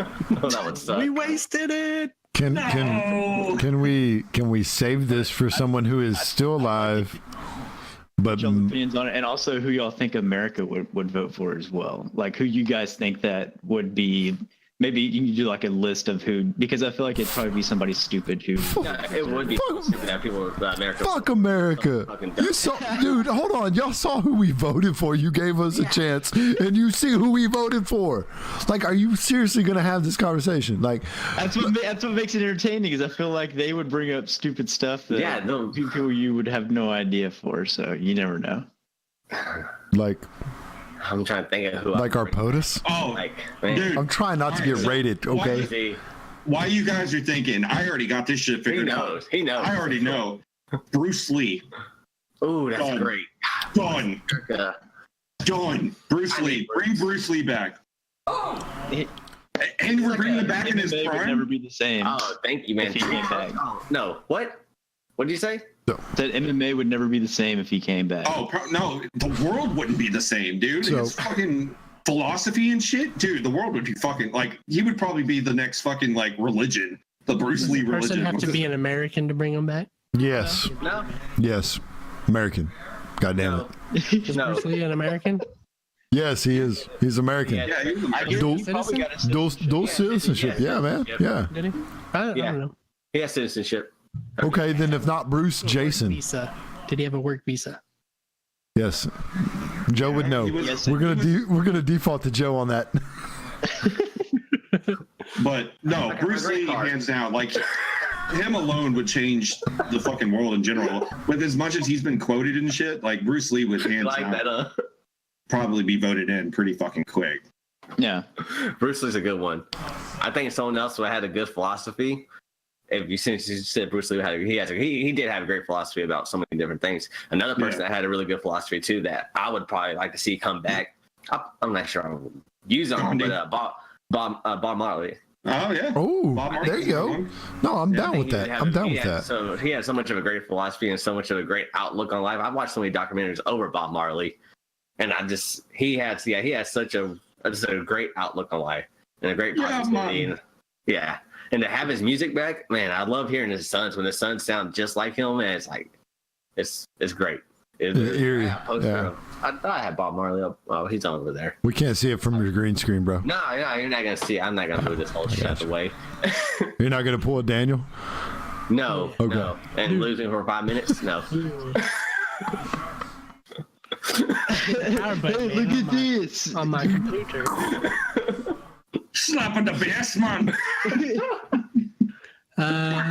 Speaker 5: Oh, that would suck.
Speaker 1: We wasted it.
Speaker 2: Can we save this for someone who is still alive? But
Speaker 3: Y'all's opinions on it, and also who y'all think America would vote for as well. Like who you guys think that would be. Maybe you can do like a list of who, because I feel like it'd probably be somebody stupid who.
Speaker 5: Yeah, it would be stupid that people America.
Speaker 2: fuck America. You saw, dude. Hold on, y'all saw who we voted for. You gave us a chance, and you see who we voted for. Like, are you seriously gonna have this conversation? Like,
Speaker 3: That's what makes it entertaining. Is I feel like they would bring up stupid stuff that people you would have no idea for. So you never know.
Speaker 2: like,
Speaker 5: I'm trying to think of who.
Speaker 2: like our POTUS.
Speaker 4: Oh,
Speaker 5: Like,
Speaker 4: dude,
Speaker 2: I'm trying not to get rated. Okay.
Speaker 5: see,
Speaker 4: why you guys are thinking? I already got this shit
Speaker 5: he
Speaker 4: figured out.
Speaker 5: knows. He knows.
Speaker 4: I already know. Bruce Lee.
Speaker 5: Ooh, that's
Speaker 4: Done.
Speaker 5: great.
Speaker 4: Done.
Speaker 5: Yeah.
Speaker 4: Done. Bruce Lee. Bring Bruce Lee back. And we're bringing him back in his
Speaker 3: MMA would
Speaker 4: prime.
Speaker 3: never be the same.
Speaker 5: Oh, thank you, man.
Speaker 3: If he came back.
Speaker 5: Oh, no, what? What did you say?
Speaker 3: That MMA would never be the same if he came back.
Speaker 4: Oh no, the world wouldn't be the same, dude.
Speaker 2: So-
Speaker 4: His fucking philosophy and shit, dude. The world would be fucking like he would probably be the next fucking like religion, the Bruce Lee
Speaker 1: Does the person
Speaker 4: religion.
Speaker 1: have to be an American to bring them back?
Speaker 2: Yes.
Speaker 5: No.
Speaker 2: Yes. American. God damn it.
Speaker 1: Is
Speaker 5: No.
Speaker 1: Bruce Lee an American?
Speaker 2: Yes, he is. He's American.
Speaker 4: Yeah, he was
Speaker 3: I
Speaker 4: American.
Speaker 3: guess
Speaker 2: Dual-
Speaker 3: he probably got a
Speaker 2: Dual
Speaker 3: citizenship.
Speaker 2: citizenship. Yeah, man.
Speaker 5: Yep.
Speaker 2: Yeah.
Speaker 1: Did he? I
Speaker 5: Yeah.
Speaker 1: don't know.
Speaker 5: He has citizenship.
Speaker 2: Okay, then if not Bruce, Jason.
Speaker 1: Visa. Did he have a work visa?
Speaker 2: Yes. Joe would know.
Speaker 4: He was-
Speaker 3: Yes,
Speaker 2: We're gonna default to Joe on that.
Speaker 4: But no,
Speaker 5: got
Speaker 4: Bruce
Speaker 5: my great
Speaker 4: Lee,
Speaker 5: card.
Speaker 4: hands down, like him alone would change the fucking world in general. With as much as he's been quoted and shit, like Bruce Lee would hands
Speaker 5: Like
Speaker 4: down
Speaker 5: that.
Speaker 4: probably be voted in pretty fucking quick.
Speaker 3: Yeah.
Speaker 5: Bruce Lee's a good one. I think someone else would have had a good philosophy. If you since you said Bruce Lee he did have a great philosophy about so many different things. Another person that had a really good philosophy too that I would probably like to see come back. I'm not sure I'll use on, but Bob Marley.
Speaker 4: Oh yeah.
Speaker 2: Oh,
Speaker 4: Bob Marley's
Speaker 2: there you
Speaker 4: a good
Speaker 2: go.
Speaker 4: one.
Speaker 2: No, I'm
Speaker 5: I
Speaker 2: down
Speaker 5: think
Speaker 2: with
Speaker 5: he would
Speaker 2: that.
Speaker 5: have
Speaker 2: I'm
Speaker 5: a-
Speaker 2: down
Speaker 5: he
Speaker 2: with
Speaker 5: had
Speaker 2: that.
Speaker 5: So he had so much of a great philosophy and so much of a great outlook on life. I've watched so many documentaries over Bob Marley, and he has such a great outlook on life and a great
Speaker 4: Yeah,
Speaker 5: positivity.
Speaker 4: man.
Speaker 5: And, yeah, and to have his music back, man, I love hearing his sons. When his sons sound just like him, man, it's like it's great.
Speaker 2: Eerie.
Speaker 5: I have a poster
Speaker 2: Yeah.
Speaker 5: of- I thought I had Bob Marley up. Oh, he's over there.
Speaker 2: We can't see it from your green screen, bro.
Speaker 5: No, you're not gonna see it. I'm not gonna move this whole shit out the way.
Speaker 2: You're not gonna pull a Daniel.
Speaker 5: No,
Speaker 2: Okay.
Speaker 5: no, and losing for 5 minutes. No.
Speaker 3: Hey, look at this.
Speaker 1: On my computer.
Speaker 4: Slapping the best man.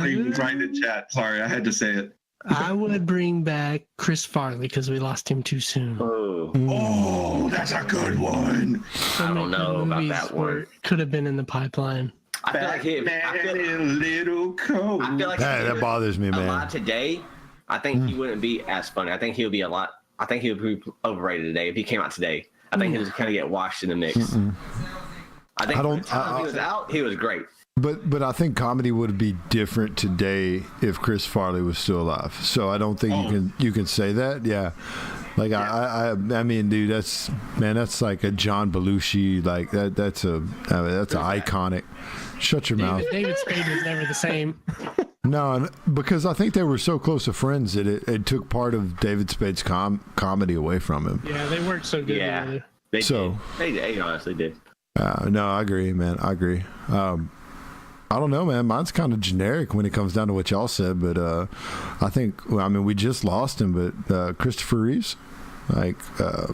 Speaker 4: He was right in the chat. Sorry, I had to say it.
Speaker 1: I would bring back Chris Farley because we lost him too soon.
Speaker 5: Oh,
Speaker 4: Oh, that's a good one.
Speaker 5: I don't know about that one.
Speaker 1: Could have been in the pipeline.
Speaker 5: I feel like he. I
Speaker 4: Batman
Speaker 5: feel,
Speaker 4: in a little coat.
Speaker 5: I feel like
Speaker 2: That bothers me,
Speaker 5: a
Speaker 2: man.
Speaker 5: lot today. I think he wouldn't be as funny. I think he'll be a lot. I think he would be overrated today if he came out today. I think he'll just kind of get washed in the mix. I think
Speaker 2: I don't-
Speaker 5: by the time he was out, he was great.
Speaker 2: But I think comedy would be different today if Chris Farley was still alive. So I don't think you can say that. Yeah. Like I mean, dude, that's like a John Belushi. Like that's iconic. Shut your mouth.
Speaker 1: David Spade was never the same.
Speaker 2: No, because I think they were so close of friends that it took part of David Spade's comedy away from him.
Speaker 1: Yeah, they worked so good
Speaker 5: Yeah,
Speaker 1: together.
Speaker 5: they
Speaker 2: So-
Speaker 5: did. They honestly did.
Speaker 2: No, I agree, man. I agree. I don't know, man. Mine's kind of generic when it comes down to what y'all said, but I think, we just lost him, but Christopher Reeves, like the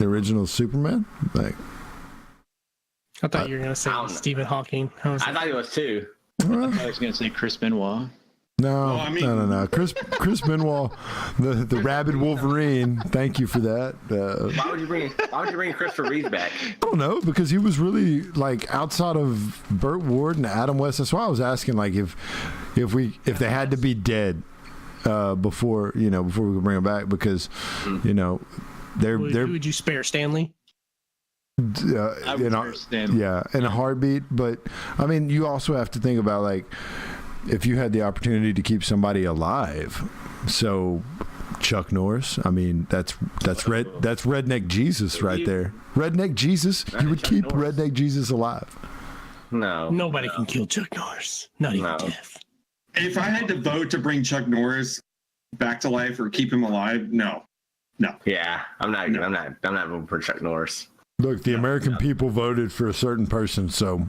Speaker 2: original Superman, like.
Speaker 1: I thought you were going to say
Speaker 5: I don't know.
Speaker 1: Stephen Hawking. I was
Speaker 5: I thought he was too.
Speaker 3: I was going to say Chris Benoit.
Speaker 2: No,
Speaker 4: I mean-
Speaker 2: no. Chris Benoit, the rabid Wolverine. Thank you for that.
Speaker 5: Why would you bring Christopher Reeves back?
Speaker 2: I don't know, because he was really like outside of Burt Ward and Adam West. That's why I was asking, like, if they had to be dead before we could bring them back, because they're
Speaker 1: who would you spare, Stanley?
Speaker 3: I would understand.
Speaker 2: yeah, in a heartbeat. But I mean, you also have to think about, like, if you had the opportunity to keep somebody alive, so Chuck Norris. I mean, that's redneck Jesus right there. Redneck Jesus. You would keep redneck Jesus alive.
Speaker 5: No.
Speaker 1: Nobody can kill Chuck Norris. Not even death.
Speaker 4: If I had to vote to bring Chuck Norris back to life or keep him alive, no.
Speaker 5: Yeah, I'm not voting for Chuck Norris.
Speaker 2: Look, the American people voted for a certain person, so.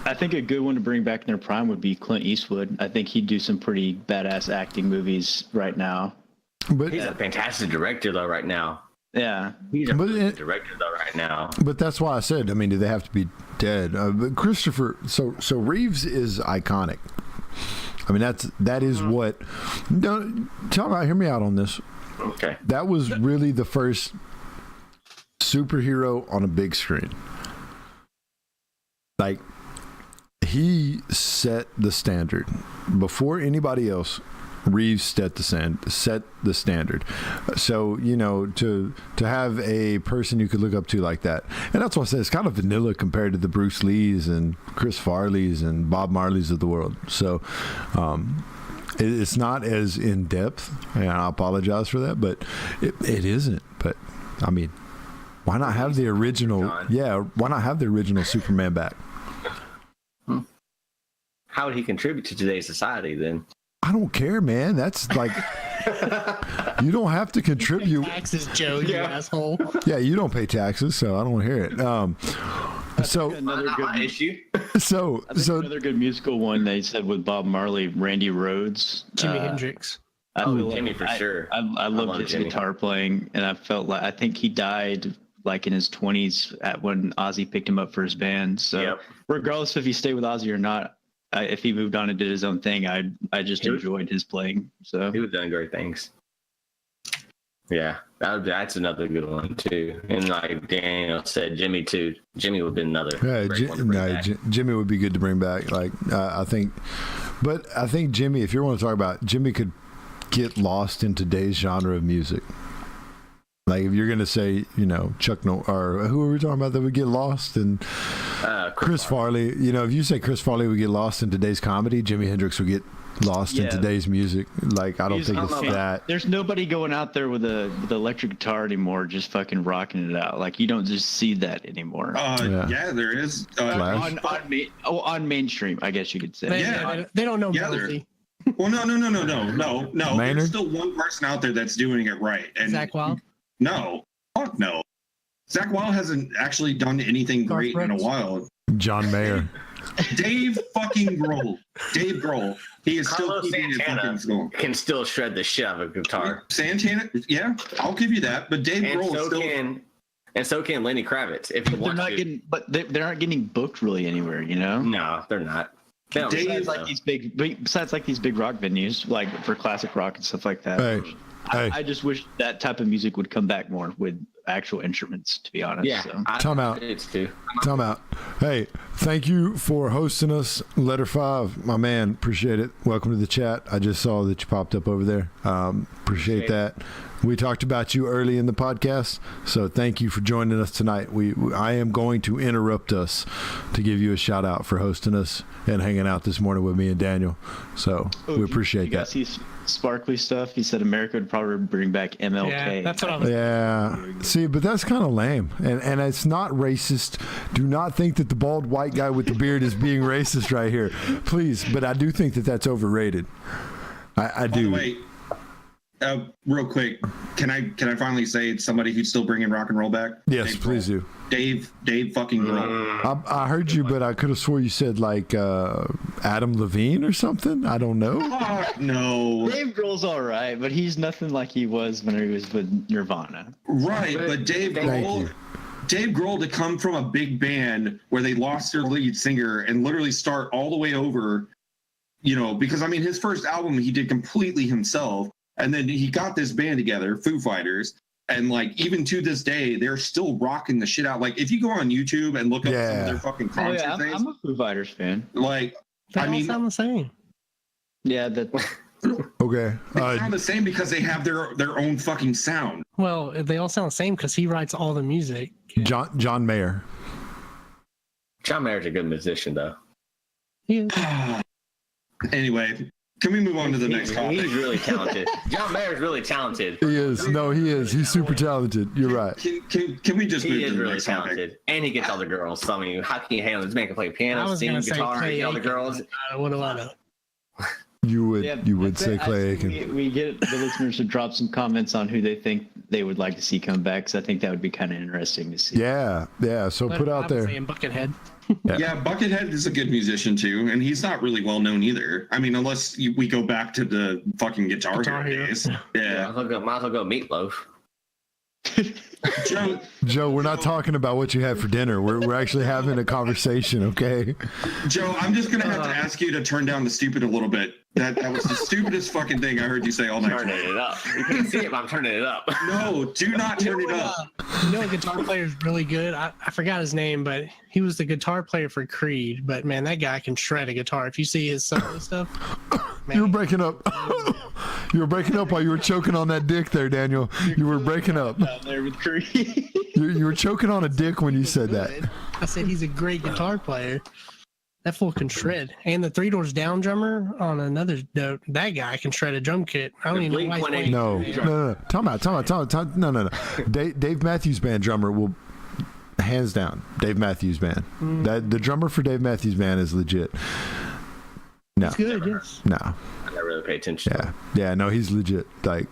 Speaker 3: I think a good one to bring back in their prime would be Clint Eastwood. I think he'd do some pretty badass acting movies right now.
Speaker 2: But
Speaker 5: He's a fantastic director, though, right now.
Speaker 3: Yeah.
Speaker 5: He's a really good director, though, right now.
Speaker 2: But that's why I said, I mean, do they have to be dead? But Christopher, so Reeves is iconic. I mean, that is what. Don't hear me out on this.
Speaker 5: Okay.
Speaker 2: That was really the first superhero on a big screen. Like, he set the standard before anybody else. Reeves set the standard. So, you know, to have a person you could look up to like that, and that's why I said it's kind of vanilla compared to the Bruce Lees and Chris Farleys and Bob Marleys of the world. So, it's not as in depth, and I apologize for that, but it isn't. But I mean, why not have the original? Yeah, why not have the original Superman back?
Speaker 5: How would he contribute to today's society then?
Speaker 2: I don't care, man. That's like, you don't have to contribute.
Speaker 1: Taxes, Joe, you asshole.
Speaker 2: Yeah, you don't pay taxes, so I don't want to hear it. So
Speaker 3: Another good
Speaker 5: issue.
Speaker 2: So
Speaker 3: another good musical one they said with Bob Marley, Randy Rhoads,
Speaker 1: Jimi Hendrix.
Speaker 5: Jimmy for sure.
Speaker 3: I loved his
Speaker 5: Jimmy.
Speaker 3: guitar playing, and I felt like I think he died like in his 20s when Ozzy picked him up for his band. So regardless if he stayed with Ozzy or not, if he moved on and did his own thing, I just enjoyed his playing. So
Speaker 5: he was doing great things. Yeah, that's another good one too. And like Daniel said, Jimmy too. Jimmy would be another.
Speaker 2: Yeah, Jimmy would be good to bring back. Like I think Jimmy, if you want to talk about, Jimmy could get lost in today's genre of music. Like if you're gonna say, you know, Chuck Norris or who are we talking about that would get lost, and Chris Farley. You know, if you say Chris Farley would get lost in today's comedy, Jimi Hendrix would get lost in today's music. Like I don't think it's that.
Speaker 3: There's nobody going out there with the electric guitar anymore, just fucking rocking it out. Like you don't just see that anymore.
Speaker 4: Yeah, there is.
Speaker 3: On mainstream, I guess you could say.
Speaker 1: They don't know melody.
Speaker 4: Well, no.
Speaker 2: Maynard?
Speaker 4: There's still one person out there that's doing it right. And
Speaker 1: Zach Wild?
Speaker 4: No, fuck no. Zach Wild hasn't actually done anything great in a while.
Speaker 2: John Mayer.
Speaker 4: Dave fucking Grohl. Dave Grohl. He is
Speaker 5: Carlos
Speaker 4: still keeping his fucking school.
Speaker 5: Can still shred the shit out of a guitar.
Speaker 4: Santana, yeah, I'll give you that. But Dave Grohl is still.
Speaker 5: And so can Lenny Kravitz. If you want to.
Speaker 3: They aren't getting booked really anywhere, you know?
Speaker 5: No, they're not.
Speaker 3: Besides these big rock venues, like for classic rock and stuff like that.
Speaker 2: Hey.
Speaker 3: I just wish that type of music would come back more with actual instruments, to be honest.
Speaker 5: Yeah.
Speaker 3: So.
Speaker 2: Time out.
Speaker 5: It's too.
Speaker 2: Time out. Hey, thank you for hosting us. Letter 5, my man. Appreciate it. Welcome to the chat. I just saw that you popped up over there. Appreciate that. We talked about you early in the podcast, so thank you for joining us tonight. I am going to interrupt us to give you a shout out for hosting us and hanging out this morning with me and Daniel. So we appreciate that.
Speaker 3: See sparkly stuff. He said America would probably bring back MLK.
Speaker 1: Yeah, that's what I was.
Speaker 2: Yeah. See, but that's kind of lame, and it's not racist. Do not think that the bald white guy with the beard is being racist right here, please. But I do think that that's overrated. I do.
Speaker 4: By the way, real quick, can I finally say it's somebody who's still bringing rock and roll back?
Speaker 2: Yes,
Speaker 4: Dave
Speaker 2: please
Speaker 4: Grohl.
Speaker 2: do.
Speaker 4: Dave fucking Grohl.
Speaker 2: I heard you, but I could have swore you said like Adam Levine or something. I don't know.
Speaker 4: No.
Speaker 3: Dave Grohl's all right, but he's nothing like he was when he was with Nirvana.
Speaker 4: Right, but Dave Grohl to come from a big band where they lost their lead singer and literally start all the way over, you know, because I mean his first album he did completely himself. And then he got this band together, Foo Fighters, and like even to this day, they're still rocking the shit out. Like if you go on YouTube and look up some of their fucking concert things,
Speaker 3: I'm a Foo Fighters fan.
Speaker 4: Like,
Speaker 1: They all sound the same.
Speaker 3: Yeah, that.
Speaker 2: Okay.
Speaker 4: They sound the same because they have their own fucking sound.
Speaker 1: Well, they all sound the same because he writes all the music.
Speaker 2: John Mayer.
Speaker 5: John Mayer's a good musician, though.
Speaker 1: He is.
Speaker 4: Anyway, Can we move on to the next topic?
Speaker 5: He's really talented. John Mayer's really talented.
Speaker 2: He is. No, he is. He's super talented. You're right.
Speaker 4: Can we just move
Speaker 5: He is
Speaker 4: to the
Speaker 5: really
Speaker 4: next
Speaker 5: talented,
Speaker 4: topic?
Speaker 5: and he gets all the girls. So I mean, how can you hate him? This man can play
Speaker 1: I
Speaker 5: piano,
Speaker 1: was
Speaker 5: sing,
Speaker 1: gonna say
Speaker 5: guitar,
Speaker 1: Clay
Speaker 5: get all the
Speaker 1: Aiken,
Speaker 5: girls.
Speaker 1: but what do I know?
Speaker 2: You would say Clay Aiken.
Speaker 3: We get the listeners to drop some comments on who they think they would like to see come back, because I think that would be kind of interesting to see.
Speaker 2: Yeah. So
Speaker 1: But
Speaker 2: put
Speaker 1: I
Speaker 2: out
Speaker 1: was
Speaker 2: there.
Speaker 1: saying Buckethead.
Speaker 4: Yeah, Buckethead is a good musician too, and he's not really well known either. I mean, unless we go back to the fucking Guitar
Speaker 1: Guitar
Speaker 4: Hero
Speaker 1: Hero.
Speaker 4: days. Yeah.
Speaker 5: Might as well go Meatloaf.
Speaker 2: Joe, we're not talking about what you had for dinner. We're actually having a conversation, okay?
Speaker 4: Joe, I'm just gonna have to ask you to turn down the stupid a little bit. That was the stupidest fucking thing I heard you say all night.
Speaker 5: Turning it up. You can't see it, but I'm turning it up.
Speaker 4: No, do not turn it up.
Speaker 1: You know, a guitar player is really good. I forgot his name, but he was the guitar player for Creed. But man, that guy can shred a guitar. If you see his solo stuff, man,
Speaker 2: You were breaking up. You were breaking up while you were choking on that dick there, Daniel. You were breaking up.
Speaker 3: Down there with Creed.
Speaker 2: You were choking on a dick when you said that.
Speaker 1: good. I said he's a great guitar player. That fool can shred. And the Three Doors Down drummer on another note, that guy can shred a drum kit. I don't even know why he's
Speaker 5: Blink-182.
Speaker 1: playing.
Speaker 2: No. Time out. No. Dave Matthews Band drummer will, hands down, Dave Matthews Band. That the drummer for Dave Matthews Band is legit. No.
Speaker 1: He's good, yes.
Speaker 2: No.
Speaker 5: I never really pay attention.
Speaker 2: Yeah. No, he's legit. Like,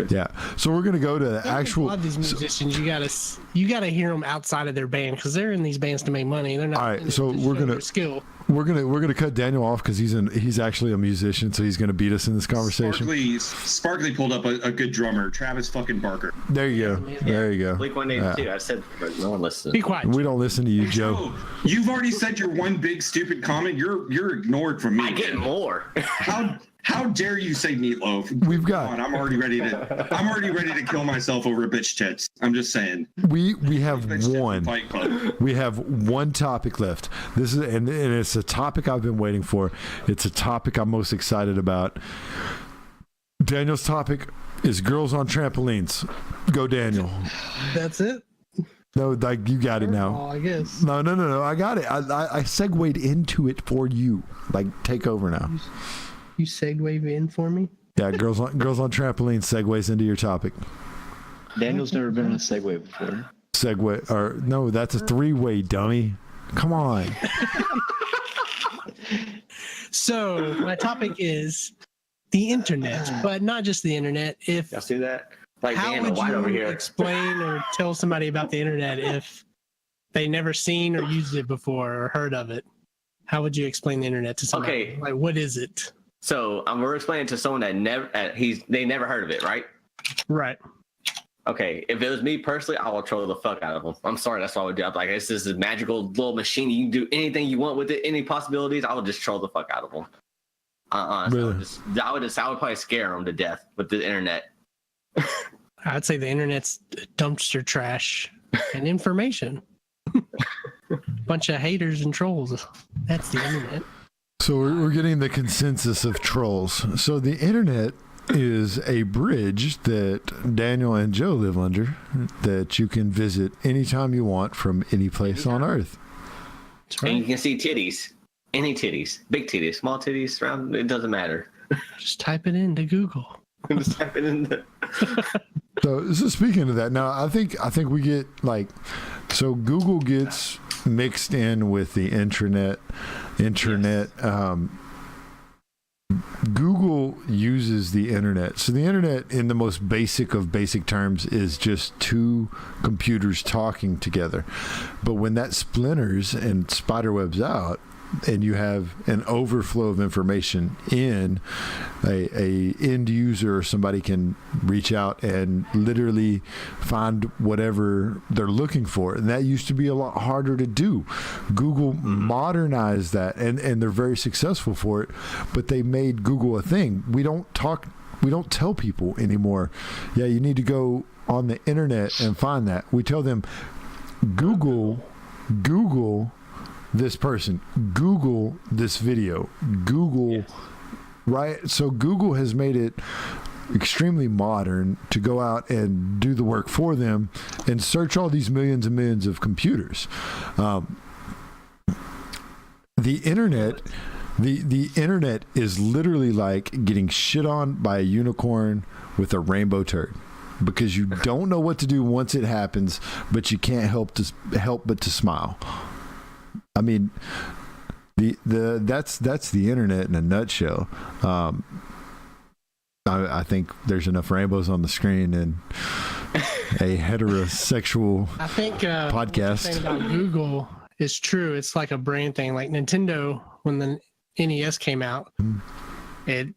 Speaker 2: yeah. So we're gonna go to the
Speaker 1: A
Speaker 2: actual.
Speaker 1: lot of these musicians, you gotta hear them outside of their band, because they're in these bands to make money. They're not.
Speaker 2: All right,
Speaker 1: in it
Speaker 2: so
Speaker 1: to
Speaker 2: we're
Speaker 1: show
Speaker 2: gonna-
Speaker 1: their skill.
Speaker 2: We're gonna cut Daniel off because he's actually a musician, so he's gonna beat us in this conversation.
Speaker 4: Sparkly pulled up a good drummer, Travis fucking Barker.
Speaker 2: There you go. There you go.
Speaker 5: Blink-182. I said, but no one listens.
Speaker 1: Be quiet.
Speaker 2: We don't listen to you, Joe.
Speaker 4: Joe, you've already said your one big stupid comment. You're ignored from me.
Speaker 5: I get more.
Speaker 4: How dare you say Meatloaf?
Speaker 2: We've
Speaker 4: Come
Speaker 2: got
Speaker 4: on, I'm already ready to kill myself over bitch tits. I'm just saying.
Speaker 2: we have
Speaker 4: Bitch tits in
Speaker 2: one.
Speaker 4: Fight Club.
Speaker 2: We have one topic left. This is and it's a topic I've been waiting for. It's a topic I'm most excited about. Daniel's topic is girls on trampolines. Go, Daniel.
Speaker 1: That's it.
Speaker 2: No, like you got it now.
Speaker 1: Oh, I guess.
Speaker 2: No. I got it. I segued into it for you. Like, take over now.
Speaker 1: You segue in for me.
Speaker 2: Yeah, girls on trampolines segues into your topic.
Speaker 3: Daniel's never been on a Segway before.
Speaker 2: Segue or no, that's a three-way, dummy. Come on.
Speaker 1: So my topic is the internet, but not just the internet. If
Speaker 5: Y'all see that? Like
Speaker 1: how
Speaker 5: Dan
Speaker 1: would
Speaker 5: White over
Speaker 1: you
Speaker 5: here.
Speaker 1: explain or tell somebody about the internet if they never seen or used it before or heard of it? How would you explain the internet to somebody?
Speaker 5: Okay.
Speaker 1: Like, what is it?
Speaker 5: So we're explaining to someone that they never heard of it, right?
Speaker 1: Right.
Speaker 5: Okay, if it was me personally, I would troll the fuck out of them. I'm sorry, that's what I would do. I'm like, this is a magical little machine. You can do anything you want with it, any possibilities. I would just troll the fuck out of them.
Speaker 2: Really?
Speaker 5: I would probably scare them to death with the internet.
Speaker 1: I'd say the internet's dumpster trash and information. Bunch of haters and trolls. That's the internet.
Speaker 2: So we're getting the consensus of trolls. So the internet is a bridge that Daniel and Joe live under that you can visit anytime you want from any place on Earth.
Speaker 1: That's
Speaker 5: And you
Speaker 1: right.
Speaker 5: can see titties. Any titties. Big titties, small titties, round, it doesn't matter.
Speaker 1: Just type it into Google.
Speaker 5: Just type it in the...
Speaker 2: So speaking of that, now I think we get like, so Google gets mixed in with the internet. Google uses the internet. So the internet, in the most basic of basic terms, is just two computers talking together. But when that splinters and spiderwebs out, and you have an overflow of information in, a end user or somebody can reach out and literally find whatever they're looking for, and that used to be a lot harder to do. Google modernized that, and they're very successful for it, but they made Google a thing. We don't tell people anymore, yeah, you need to go on the internet and find that. We tell them, Google this person, Google this video, Google, right? So Google has made it extremely modern to go out and do the work for them and search all these millions and millions of computers. The internet The internet is literally like getting shit on by a unicorn with a rainbow turd, because you don't know what to do once it happens, but you can't help but to smile. I mean, that's the internet in a nutshell. I think there's enough rainbows on the screen and a heterosexual
Speaker 1: I think
Speaker 2: podcast.
Speaker 1: What you're saying about Google is true. It's like a brand thing. Like Nintendo, when the NES came out, it,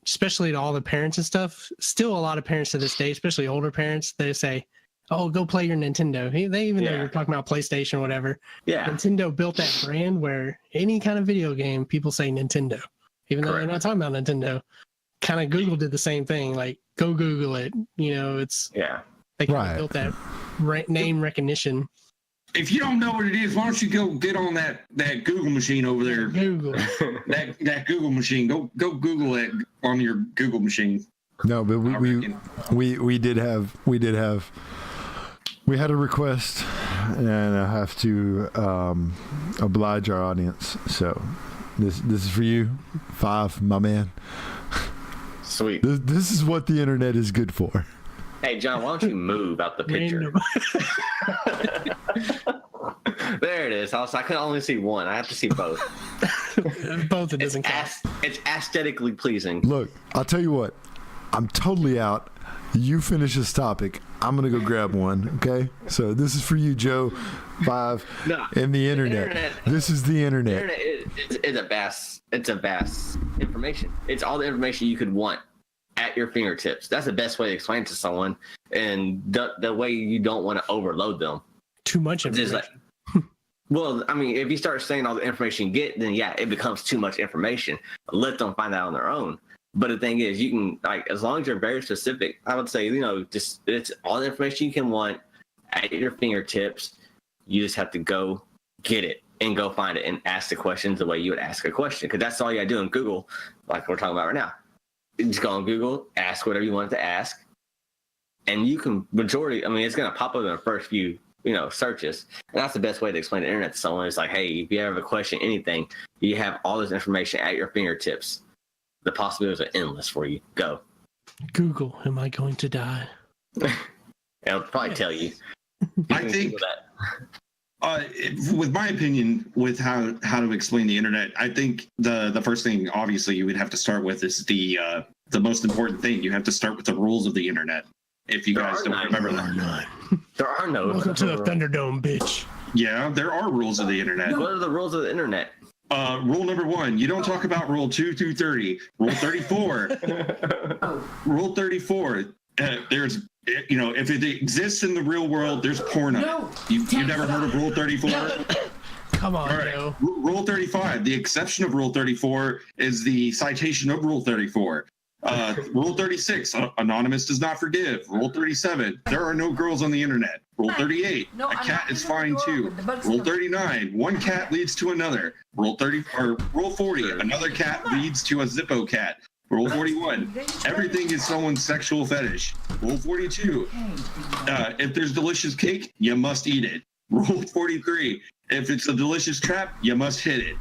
Speaker 1: especially to all the parents and stuff, still a lot of parents to this day, especially older parents, they say, "Oh, go play your Nintendo." They even though you're talking about PlayStation or whatever.
Speaker 5: Yeah.
Speaker 1: Nintendo built that brand where any kind of video game, people say Nintendo, even though they're not talking about Nintendo. Kind of Google did the same thing. Like, go Google it. You know, it's they kind of built that name recognition.
Speaker 4: If you don't know what it is, why don't you go get on that Google machine over there?
Speaker 1: Google
Speaker 4: that Google machine. Go Google it on your Google machine.
Speaker 2: No, but we had a request, and I have to oblige our audience. So this is for you, 5, my man.
Speaker 5: Sweet.
Speaker 2: This is what the internet is good for.
Speaker 5: Hey, John, why don't you move out the picture? There it is. I can only see one. I have to see both.
Speaker 1: Both, it doesn't count.
Speaker 5: It's aesthetically pleasing.
Speaker 2: Look, I'll tell you what. I'm totally out. You finish this topic. I'm going to go grab one, okay? So this is for you, Joe, 5, and the internet. This is the internet.
Speaker 5: The internet it's a vast information. It's all the information you could want at your fingertips. That's the best way to explain it to someone, and the way you don't want to overload them.
Speaker 1: Too much information.
Speaker 5: Well, I mean, if you start saying all the information you get, then it becomes too much information. Let them find out on their own. But the thing is, you can, like, as long as you're very specific, I would say, just it's all the information you can want at your fingertips. You just have to go get it and go find it and ask the questions the way you would ask a question. Because that's all you got to do in Google, like we're talking about right now. You just go on Google, ask whatever you want to ask. And you can, it's going to pop up in the first few, searches. And that's the best way to explain the internet to someone. It's like, hey, if you ever have a question, anything, you have all this information at your fingertips. The possibilities are endless for you. Go.
Speaker 1: Google, am I going to die?
Speaker 5: It'll probably tell you.
Speaker 4: I think, with my opinion, with how to explain the internet, I think the first thing, obviously, you would have to start with is the most important thing. You have to start with the rules of the internet. If you guys don't remember that.
Speaker 5: There are no.
Speaker 1: Welcome to the Thunderdome, bitch.
Speaker 4: Yeah, there are rules of the internet.
Speaker 5: What are the rules of the internet?
Speaker 4: Rule number 1, you don't talk about rule 2 through 30. Rule 34. Rule 34. There's, if it exists in the real world, there's porn on it. You never heard of Rule 34?
Speaker 1: Come on,
Speaker 4: all right.
Speaker 1: Joe.
Speaker 4: Rule 35. The exception of Rule 34 is the citation of Rule 34. Rule 36, anonymous does not forgive. Rule 37, there are no girls on the internet. Rule 38, a cat is fine too. Rule 39, one cat leads to another. Rule 40, another cat leads to a Zippo cat. Rule 41, everything is someone's sexual fetish. Rule 42, if there's delicious cake, you must eat it. Rule 43, if it's a delicious trap, you must hit it.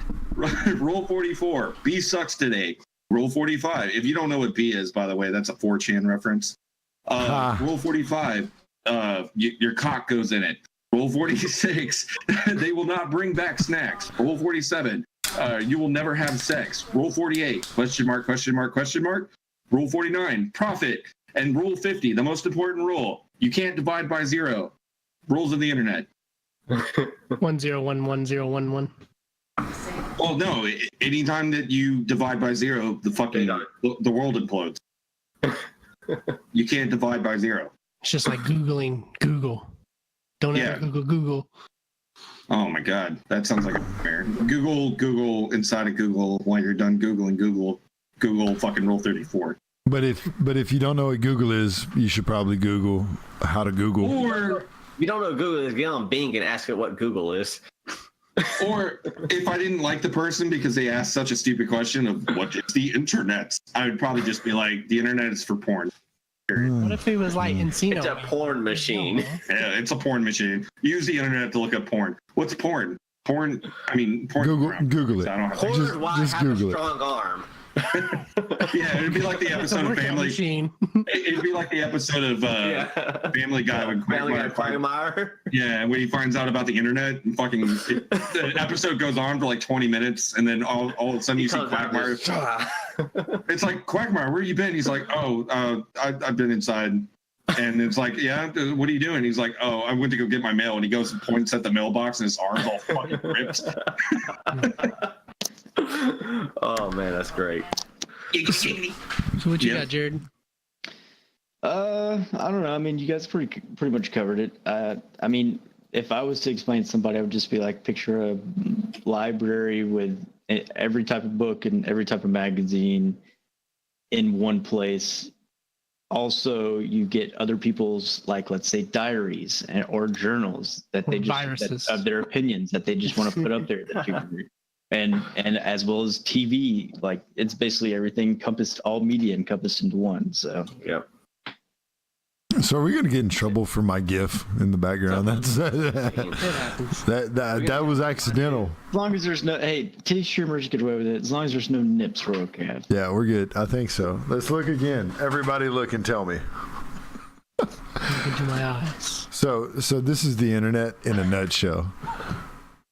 Speaker 4: Rule 44, B sucks today. Rule 45, if you don't know what B is, by the way, that's a 4chan reference. Rule 45, your cock goes in it. Rule 46, they will not bring back snacks. Rule 47, you will never have sex. Rule 48, question mark, question mark, question mark. Rule 49, profit. And Rule 50, the most important rule, you can't divide by 0. Rules of the internet.
Speaker 1: 10111011.
Speaker 4: Well, no. Anytime that you divide by 0, the world implodes. You can't divide by 0.
Speaker 1: It's just like Googling Google. Don't ever Google.
Speaker 4: Oh my God, that sounds like a nightmare. Google inside of Google. While you're done Googling Google fucking Rule 34.
Speaker 2: But if you don't know what Google is, you should probably Google how to Google.
Speaker 4: Or
Speaker 5: if you don't know what Google is, get on Bing and ask it what Google is.
Speaker 4: Or if I didn't like the person because they asked such a stupid question of what is the internet, I would probably just be like, the internet is for porn.
Speaker 1: What if it was like Encino?
Speaker 5: It's a porn machine.
Speaker 4: Yeah, it's a porn machine. Use the internet to look up porn. What's porn? Porn.
Speaker 2: Google it.
Speaker 4: I don't have
Speaker 5: Porn, why
Speaker 2: just
Speaker 5: have
Speaker 2: Google
Speaker 5: a
Speaker 2: it.
Speaker 5: strong arm?
Speaker 4: Yeah, it'd be like the episode of Family. It'd be like the episode of Family Guy when
Speaker 5: Quagmire.
Speaker 4: Yeah, when he finds out about the internet and fucking the episode goes on for like 20 minutes, and then all of a sudden you see Quagmire. It's like, Quagmire, where you been? He's like, I've been inside. And it's like, yeah, what are you doing? He's like, I went to go get my mail. And he goes and points at the mailbox, and his arm's all fucking ripped.
Speaker 5: Oh man, that's great.
Speaker 1: So what you got, Jared?
Speaker 3: I don't know. I mean, you guys pretty much covered it. I mean, if I was to explain to somebody, I would just be like, picture a library with every type of book and every type of magazine in one place. Also, you get other people's, like, let's say, diaries or journals that they just of their opinions that they just want to put up there that you can read. And as well as TV, like, it's basically everything encompassed, all media encompassed into one. So
Speaker 5: Yep.
Speaker 2: So are we gonna get in trouble for my GIF in the background? That's that was accidental.
Speaker 3: as long as there's no, hey, titty streamers get away with it. As long as there's no nips, we're okay.
Speaker 2: Yeah, we're good. I think so. Let's look again. Everybody look and tell me.
Speaker 1: Look into my eyes.
Speaker 2: So this is the internet in a nutshell.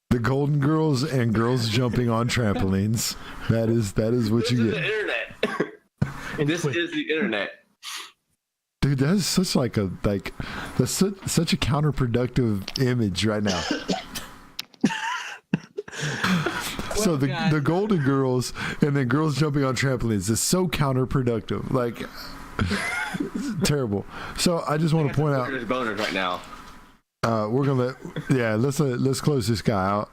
Speaker 2: The Golden Girls and girls jumping on trampolines. That is what you get.
Speaker 5: This is the internet. This is the internet.
Speaker 2: Dude, that's such such a counterproductive image right now. So the Golden Girls and then girls jumping on trampolines is so counterproductive. Like, terrible. So I just want to point out,
Speaker 5: boners right now.
Speaker 2: we're gonna let's close this guy out.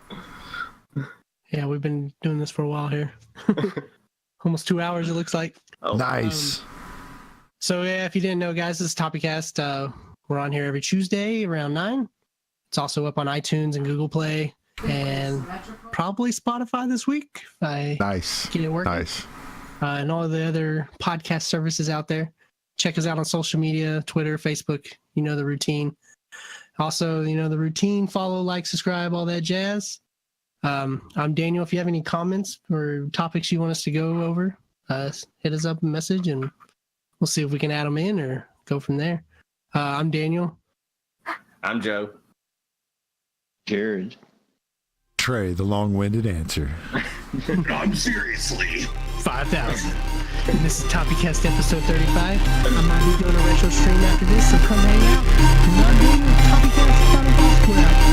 Speaker 1: Yeah, we've been doing this for a while here. Almost 2 hours, it looks like.
Speaker 5: Oh,
Speaker 2: Nice.
Speaker 1: So yeah, if you didn't know, guys, this is TopiCast. We're on here every Tuesday around 9. It's also up on iTunes and Google Play and probably Spotify this week. If I
Speaker 2: Nice.
Speaker 1: get it working.
Speaker 2: Nice.
Speaker 1: And all of the other podcast services out there. Check us out on social media, Twitter, Facebook. You know the routine. Also, you know the routine. Follow, like, subscribe, all that jazz. I'm Daniel. If you have any comments or topics you want us to go over, hit us up a message and we'll see if we can add them in or go from there. I'm Daniel.
Speaker 5: I'm Joe.
Speaker 3: Jared.
Speaker 2: Trey, the long-winded answer.
Speaker 4: I'm seriously.
Speaker 1: 5,000. And this is TopiCast episode 35. I might be doing a retro stream after this, so come hang out. And I'm Daniel, TopiCast, Final Boss. We're out.